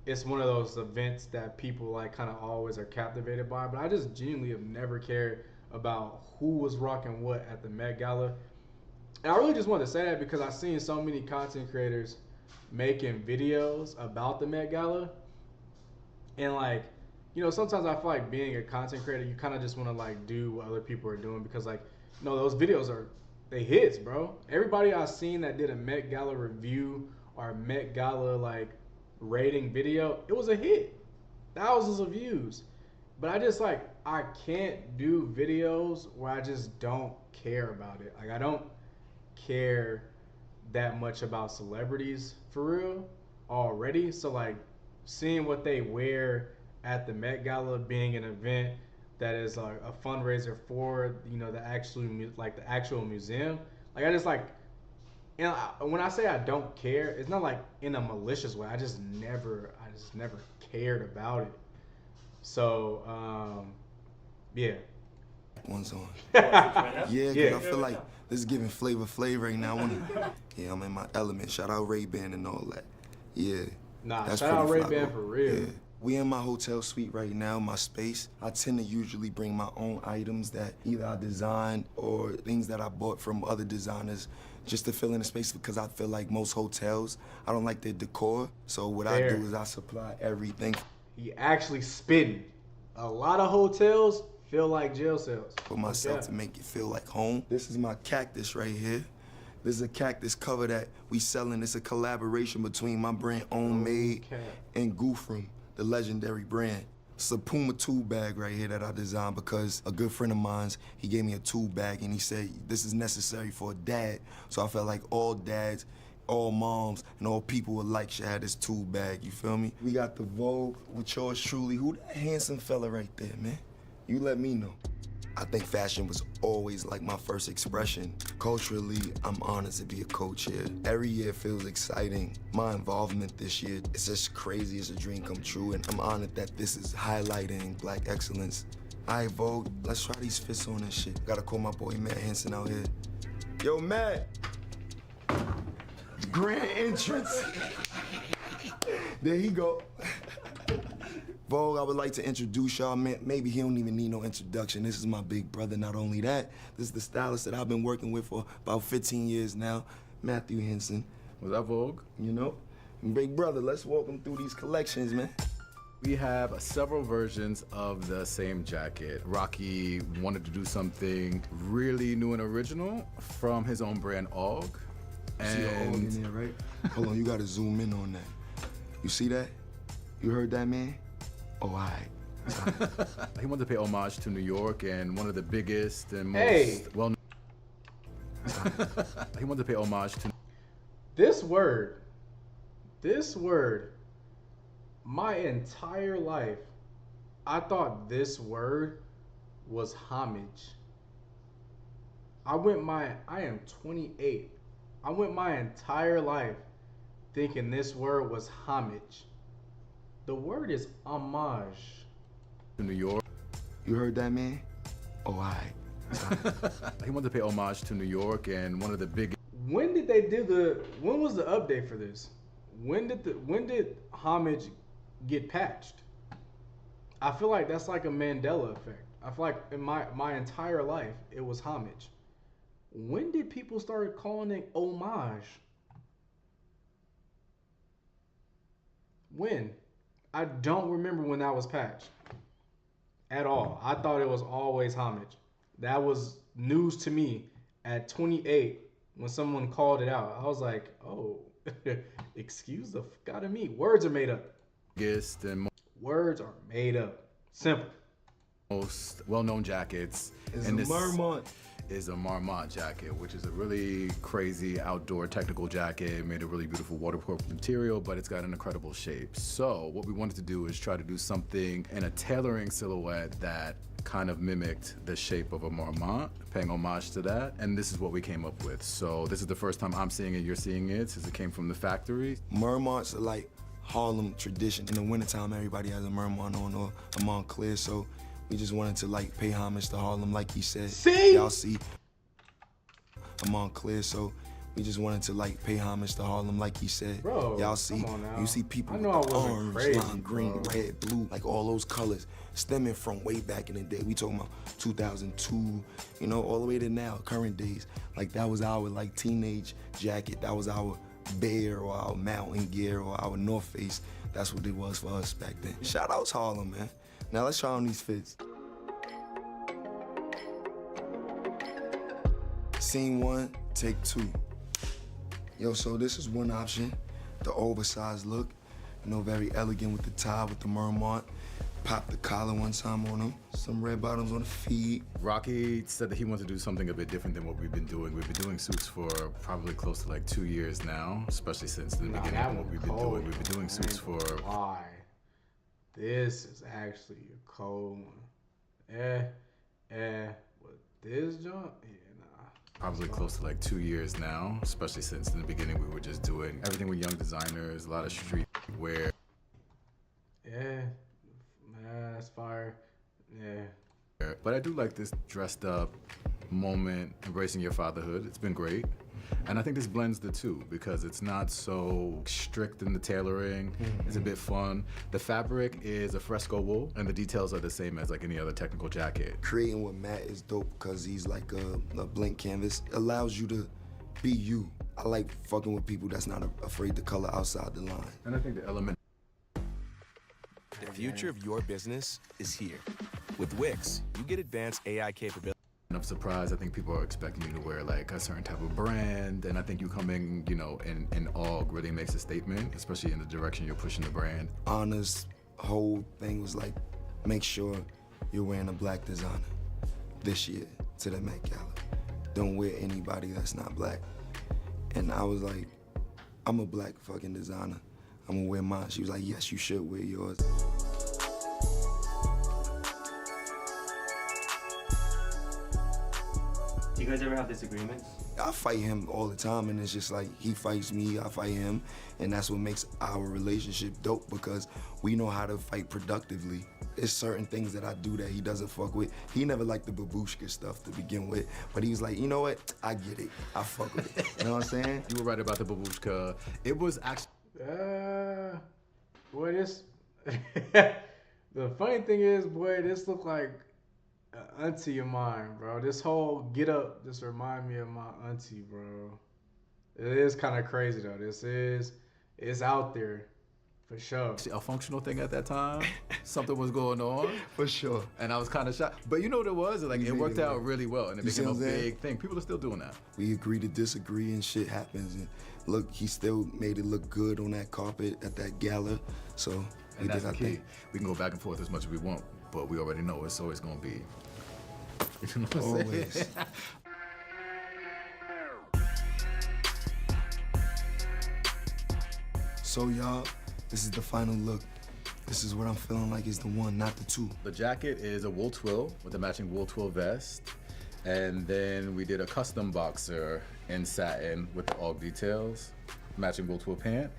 it's one of those events that people like kind of always are captivated by, but I just genuinely have never cared about who was rocking what at the Met Gala. And I really just wanted to say that because I've seen so many content creators making videos about the Met Gala, and like, you know, sometimes I feel like being a content creator, you kind of just want to like do what other people are doing because like, you know, those videos are, they hits, bro. Everybody I've seen that did a Met Gala review or a Met Gala like rating video, it was a hit. Thousands of views. But I just like, I can't do videos where I just don't care about it. Like I don't care that much about celebrities for real already. So like seeing what they wear at the Met Gala being an event that is a fundraiser for the actual museum. Like I just like, when I say I don't care, it's not like in a malicious way. I just never cared about it. So yeah. One's on. Yeah, cause I feel like this is giving Flavor right now. I'm in my element. Shout out Ray-Ban and all that. Yeah. Nah, that's shout out pretty Ray-Ban fly, for real. Yeah. We in my hotel suite right now, my space. I tend to usually bring my own items that either I designed or things that I bought from other designers just to fill in the space, because I feel like most hotels, I don't like their decor. So what I do is I supply everything. He actually spitting. A lot of hotels feel like jail cells. For myself to make it feel like home. This is my cactus right here. This is a cactus cover that we selling. It's a collaboration between my brand Own Made and Goofrum, the legendary brand. It's a Puma tool bag right here that I designed because a good friend of mine's, he gave me a tool bag and he said, this is necessary for a dad. So I felt like all dads, all moms, and all people alike should have this tool bag, you feel me? We got the Vogue with yours truly. Who that handsome fella right there, man? You let me know. I think fashion was always like my first expression. Culturally, I'm honored to be a coach here. Every year feels exciting. My involvement this year, it's just crazy. It's a dream come true, and I'm honored that this is highlighting Black excellence. All right, Vogue, let's try these fits on and shit. Gotta call my boy Matt Henson out here. Yo, Matt. Grand entrance. There he go. Vogue, I would like to introduce y'all. Maybe he don't even need no introduction. This is my big brother. Not only that, this is the stylist that I've been working with for about 15 years now, Matthew Henson. Was that Vogue? You know? Big brother, let's walk him through these collections, man. We have several versions of the same jacket. Rocky wanted to do something really new and original from his own brand, Og. See the Og in there, right? Hold on, you gotta zoom in on that. You see that? You heard that, man? Oh, all right. He wanted to pay homage to New York, and one of the biggest and most well-known. He wanted to pay homage to. This word, my entire life, I thought this word was homage. I am 28. I went my entire life thinking this word was homage. The word is homage. To New York. You heard that, man? Oh, all right. He wanted to pay homage to New York, and one of the biggest. When did when was the update for this? When did homage get patched? I feel like that's like a Mandela effect. I feel like in my entire life, it was homage. When did people start calling it homage? When? I don't remember when that was patched at all. I thought it was always homage. That was news to me at 28 when someone called it out. I was like, oh, excuse the fuck out of me. Words are made up. Words are made up. Simple. Most well-known jackets. Is a Marmont jacket, which is a really crazy outdoor technical jacket, made a really beautiful waterproof material, but it's got an incredible shape. So what we wanted to do is try to do something in a tailoring silhouette that kind of mimicked the shape of a Marmont, paying homage to that, and this is what we came up with. So this is the first time I'm seeing it, you're seeing it, since it came from the factory. Marmonts are like Harlem tradition. In the wintertime, everybody has a Marmont on or a Montclair, so we just wanted to like pay homage to Harlem, like he said. Y'all see a Montclair, so we just wanted to like pay homage to Harlem, like he said. Bro, y'all see, come on now. you see people I with orange, crazy, lime green, red, blue, like all those colors, stemming from way back in the day. We talking about 2002, you know, all the way to now, current days. Like that was our like teenage jacket. That was our Bear or our mountain gear or our North Face. That's what it was for us back then. Shout out to Harlem, man. Now let's try on these fits. Scene 1, take 2. Yo, so this is one option, the oversized look. You know, very elegant with the tie, with the Marmont. Pop the collar one time on them. Some red bottoms on the feet. Rocky said that he wanted to do something a bit different than what we've been doing. We've been doing suits for probably close to like 2 years now, especially since the beginning of what we've been doing. We've been doing suits for... Why? This is actually a cold one. What this jump? Yeah, nah. Probably close to like 2 years now, especially since in the beginning we were just doing everything with young designers, a lot of street wear. Yeah, man, that's fire. Yeah. But I do like this dressed up moment, embracing your fatherhood. It's been great. And I think this blends the two because it's not so strict in the tailoring. It's a bit fun. The fabric is a fresco wool and the details are the same as like any other technical jacket. Creating with Matt is dope because he's like a blank canvas. Allows you to be you. I like fucking with people that's not afraid to color outside the line. And I think the element. The future of your business is here. With Wix, you get advanced AI capabilities. I'm surprised. I think people are expecting you to wear like a certain type of brand, and I think you coming, you know, in Og really makes a statement, especially in the direction you're pushing the brand. Anna's whole thing was like, make sure you're wearing a black designer this year to the Met Gala. Don't wear anybody that's not black. And I was like, I'm a black fucking designer. I'm gonna wear mine. She was like, yes, you should wear yours. You guys ever have disagreements? I fight him all the time, and it's just like he fights me, I fight him, and that's what makes our relationship dope because we know how to fight productively. There's certain things that I do that he doesn't fuck with. He never liked the babushka stuff to begin with, but he was like, you know what? I get it. I fuck with it. You know what I'm saying? You were right about the babushka. It was actually. Boy, this. The funny thing is, boy, this looked like an auntie of mine, bro. This whole get up just remind me of my auntie, bro. It is kind of crazy though. It's out there, for sure. A functional thing at that time. Something was going on. For sure. And I was kind of shocked. But you know what it was? Like, it worked out really well, and it became a big thing. People are still doing that. We agree to disagree, and shit happens. And look, he still made it look good on that carpet at that gala. So and that's the key. We can go back and forth as much as we want, but we already know it's always going to be. You know what I'm saying? So y'all, this is the final look. This is what I'm feeling like is the one, not the two. The jacket is a wool twill with a matching wool twill vest. And then we did a custom boxer in satin with the Og details, matching wool twill pant.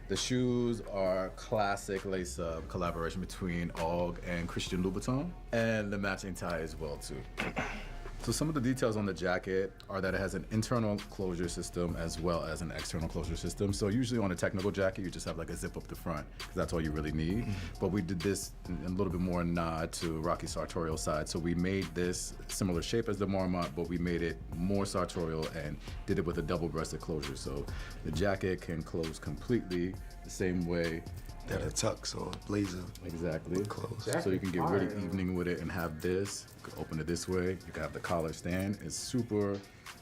The shoes are classic lace-up collaboration between Og and Christian Louboutin, and the matching tie as well too. So some of the details on the jacket are that it has an internal closure system as well as an external closure system. So usually on a technical jacket, you just have like a zip up the front, because that's all you really need. But we did this in a little bit more nod to Rocky sartorial side. So we made this similar shape as the Marmot, but we made it more sartorial and did it with a double-breasted closure. So the jacket can close completely the same way that a tux or a blazer. Exactly. Close. So you can get really evening with it and have this. You can open it this way. You can have the collar stand. It's super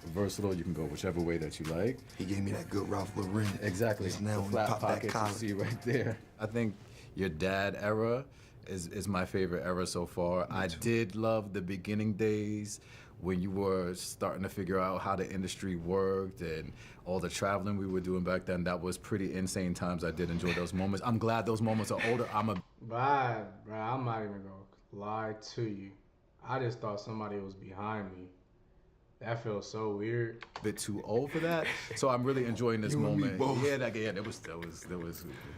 versatile. You can go whichever way that you like. He gave me that good Ralph Lauren. Exactly. It's now the flat pop pocket that collar. you see right there. I think your dad era is my favorite era so far. I did love the beginning days when you were starting to figure out how the industry worked and all the traveling we were doing back then. That was pretty insane times. I did enjoy those moments. I'm glad those moments are older. Bye, bro. I'm not even gonna lie to you. I just thought somebody was behind me. That feels so weird. A bit too old for that. So I'm really enjoying this moment. Yeah, there was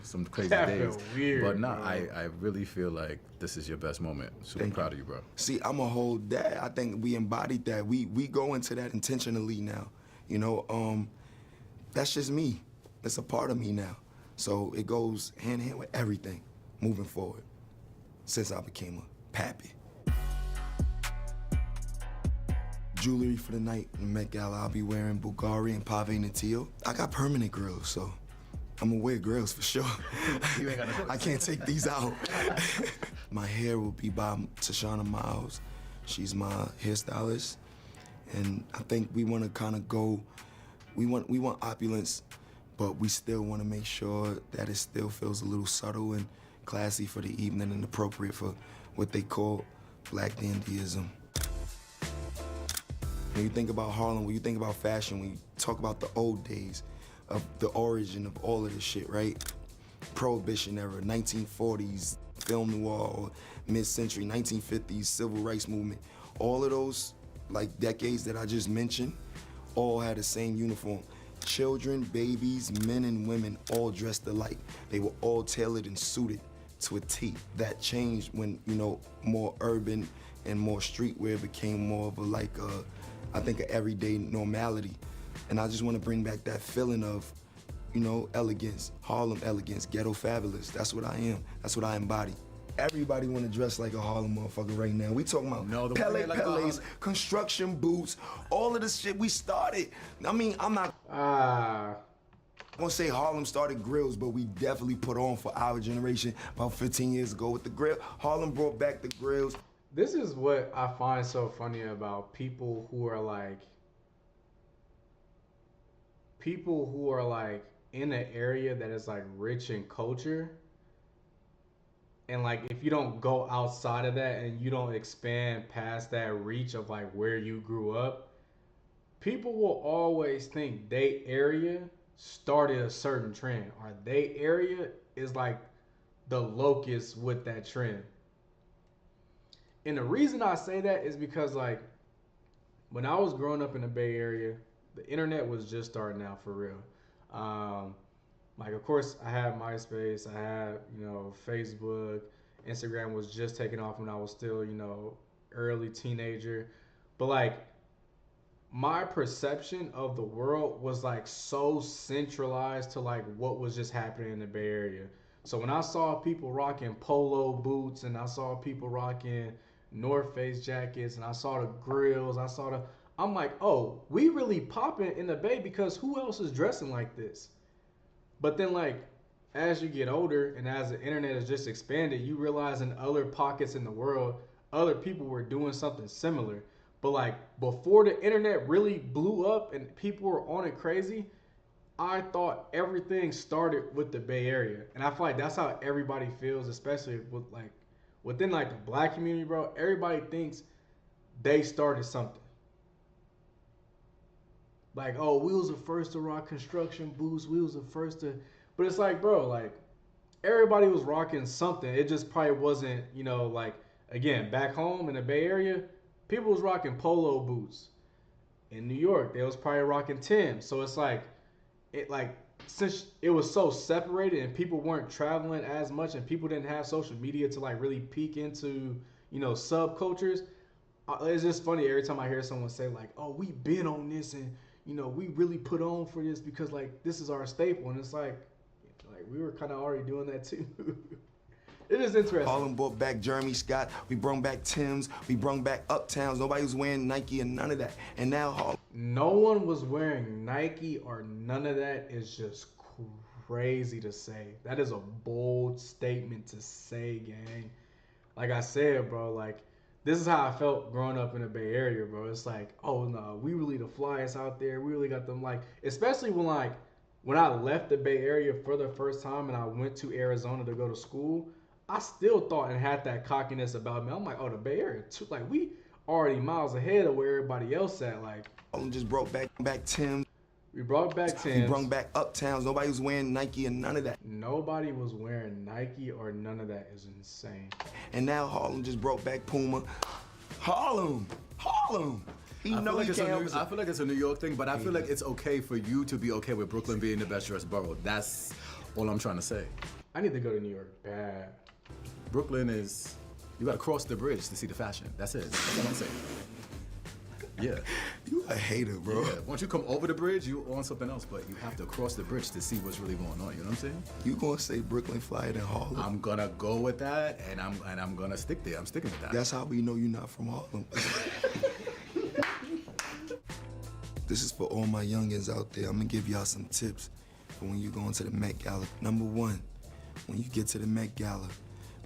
some crazy that days. Felt weird, but no, bro. I really feel like this is your best moment. Super proud of you, bro. See, I'm a whole dad. I think we embodied that. We go into that intentionally now. You know, that's just me. It's a part of me now. So it goes hand in hand with everything moving forward since I became a pappy. Jewelry for the night in the Met Gala, I'll be wearing Bulgari and Pave Natil. I got permanent grills, so I'm gonna wear grills for sure. You ain't got no I can't take these out. My hair will be by Tashana Miles. She's my hairstylist. And I think we wanna kinda go, we want opulence, but we still wanna make sure that it still feels a little subtle and classy for the evening and appropriate for what they call Black dandyism. When you think about Harlem, when you think about fashion, when you talk about the old days of the origin of all of this shit, right? Prohibition era, 1940s, film noir or mid-century, 1950s, civil rights movement. All of those like decades that I just mentioned all had the same uniform. Children, babies, men and women, all dressed alike. They were all tailored and suited to a T. That changed when, you know, more urban and more streetwear became more of a like, I think, an everyday normality. And I just want to bring back that feeling of, you know, elegance, Harlem elegance, ghetto fabulous. That's what I am. That's what I embody. Everybody want to dress like a Harlem motherfucker right now. We talking about Pele's, construction boots, all of this shit we started. I mean, I'm not gonna say Harlem started grills, but we definitely put on for our generation about 15 years ago with the grill. Harlem brought back the grills. This is what I find so funny about people who are like in an area that is like rich in culture. And like, if you don't go outside of that and you don't expand past that reach of like where you grew up, people will always think they area started a certain trend, or they area is like the locus with that trend. And the reason I say that is because like when I was growing up in the Bay Area, the internet was just starting out for real. Like, of course, I had MySpace, I had, you know, Facebook, Instagram was just taking off when I was still, you know, early teenager. But, like, my perception of the world was, like, so centralized to, like, what was just happening in the Bay Area. So when I saw people rocking polo boots and I saw people rocking North Face jackets and I saw the grills, I'm like, oh, we really popping in the Bay because who else is dressing like this? But then, like, as you get older and as the internet has just expanded, you realize in other pockets in the world, other people were doing something similar. But, like, before the internet really blew up and people were on it crazy, I thought everything started with the Bay Area. And I feel like that's how everybody feels, especially with, like, within, like, the black community, bro. Everybody thinks they started something. Like, oh, we was the first to rock construction boots. We was the first to, but it's like, bro, like everybody was rocking something. It just probably wasn't, you know, like again, back home in the Bay Area, people was rocking polo boots. In New York, they was probably rocking Timbs. So it's like, since it was so separated and people weren't traveling as much and people didn't have social media to like really peek into, you know, subcultures. It's just funny every time I hear someone say like, oh, we been on this and, you know, we really put on for this because like this is our staple, and it's like we were kind of already doing that too. It is interesting. Harlem brought back Jeremy Scott. We brung back Timbs. We brung back Uptowns. Nobody was wearing Nike and none of that. And now Harlem. No one was wearing Nike or none of that is just crazy to say. That is a bold statement to say, gang. Like I said, bro, like this is how I felt growing up in the Bay Area, bro. It's like, oh no, we really the flyest out there. We really got them, like, especially when I left the Bay Area for the first time and I went to Arizona to go to school, I still thought and had that cockiness about me. I'm like, oh, the Bay Area too, like we already miles ahead of where everybody else at. Like, Harlem just brought back Timbs. We brought back Timbs. We brung back Uptowns. Nobody was wearing Nike and none of that. Nobody was wearing Nike or none of that is insane. And now Harlem just brought back Puma. Harlem. I feel like it's a New York thing, but I feel like it's okay for you to be okay with Brooklyn being the best dressed borough. That's all I'm trying to say. I need to go to New York bad. Brooklyn is, you gotta cross the bridge to see the fashion. That's it. That's all I'm saying. Yeah. You a hater, bro. Yeah. Once you come over the bridge, you on something else, but you have to cross the bridge to see what's really going on. You know what I'm saying? You gonna say Brooklyn flyer than Harlem? I'm gonna go with that, and I'm gonna stick there. I'm sticking with that. That's how we know you're not from Harlem. This is for all my youngins out there. I'm gonna give y'all some tips for when you go into the Met Gala. Number one, when you get to the Met Gala,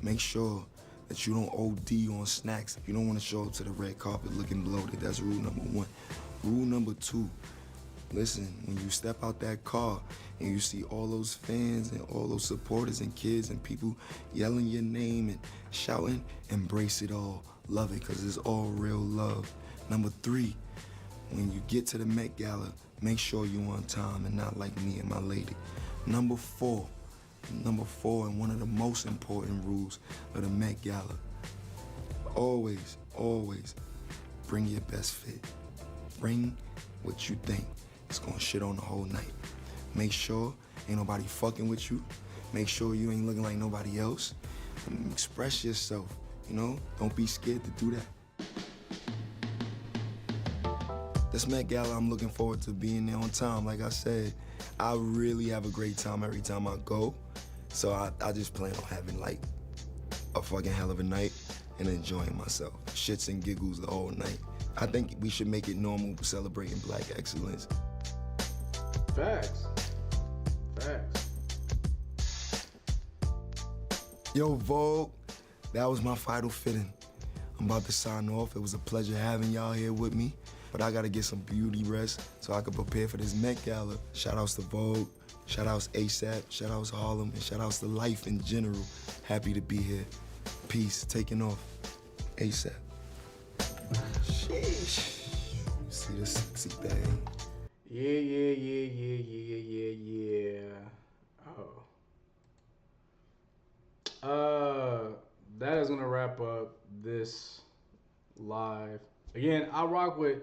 make sure that you don't OD on snacks. You don't want to show up to the red carpet looking bloated. That's rule number one. Rule number two, listen, when you step out that car and you see all those fans and all those supporters and kids and people yelling your name and shouting, embrace it all. Love it, because it's all real love. Number three, when you get to the Met Gala, make sure you're on time and not like me and my lady. Number four, Number 4, and one of the most important rules of the Met Gala. Always, always bring your best fit. Bring what you think is gonna shit on the whole night. Make sure ain't nobody fucking with you. Make sure you ain't looking like nobody else. And express yourself, you know? Don't be scared to do that. This Met Gala, I'm looking forward to being there on time. Like I said, I really have a great time every time I go. So I just plan on having like a fucking hell of a night and enjoying myself. Shits and giggles the whole night. I think we should make it normal celebrating Black excellence. Facts. Facts. Yo, Vogue, that was my final fitting. I'm about to sign off. It was a pleasure having y'all here with me. But I gotta get some beauty rest so I can prepare for this Met Gala. Shout outs to Vogue, shout outs ASAP, shout outs Harlem, and shout outs to life in general. Happy to be here. Peace, taking off. ASAP. Sheesh. See this sexy thing? Yeah. Oh. That is gonna wrap up this live. Again, I rock with,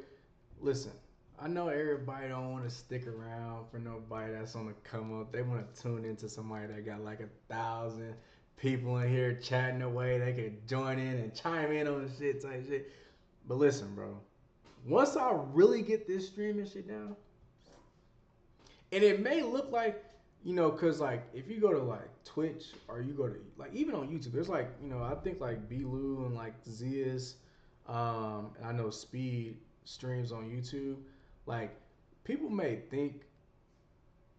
listen, I know everybody don't want to stick around for nobody that's on the come up. They want to tune into somebody that got like 1,000 people in here chatting away. They could join in and chime in on the shit type shit. But listen, bro, once I really get this streaming shit down, and it may look like, you know, cause like if you go to like Twitch or you go to like even on YouTube, there's like, you know, I think like B-Lou and like Zias, and I know Speed streams on YouTube. Like people may think,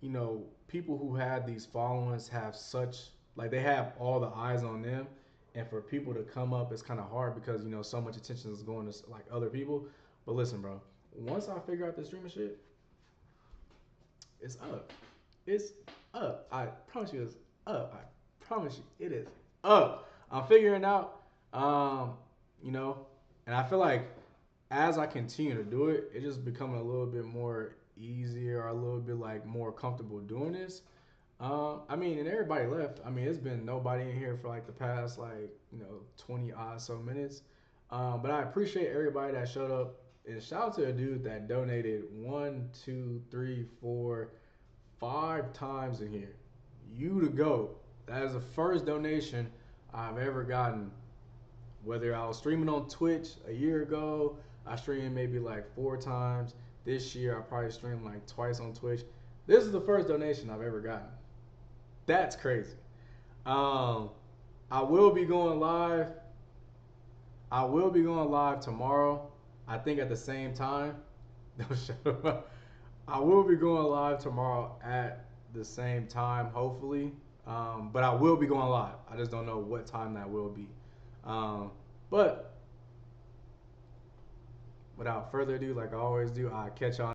you know, people who have these followings have such, like they have all the eyes on them, and for people to come up it's kind of hard because, you know, so much attention is going to like other people. But listen, bro, once I figure out this streaming shit, it's up. It's up. I promise you it's up. I promise you it is up. I'm figuring out, you know, and I feel like as I continue to do it, it's just becoming a little bit more easier or a little bit like more comfortable doing this. I mean, and everybody left. I mean, it's been nobody in here for like the past like, you know, 20 odd so minutes. But I appreciate everybody that showed up, and shout out to a dude that donated 1, 2, 3, 4, 5 times in here. You the GOAT. That is the first donation I've ever gotten. Whether I was streaming on Twitch a year ago, I streamed maybe like 4 times. This year I probably streamed like twice on Twitch. This is the first donation I've ever gotten. That's crazy. I will be going live. I will be going live tomorrow. I think at the same time. I will be going live tomorrow at the same time, hopefully. But I will be going live. I just don't know what time that will be. But without further ado, like I always do, I'll catch y'all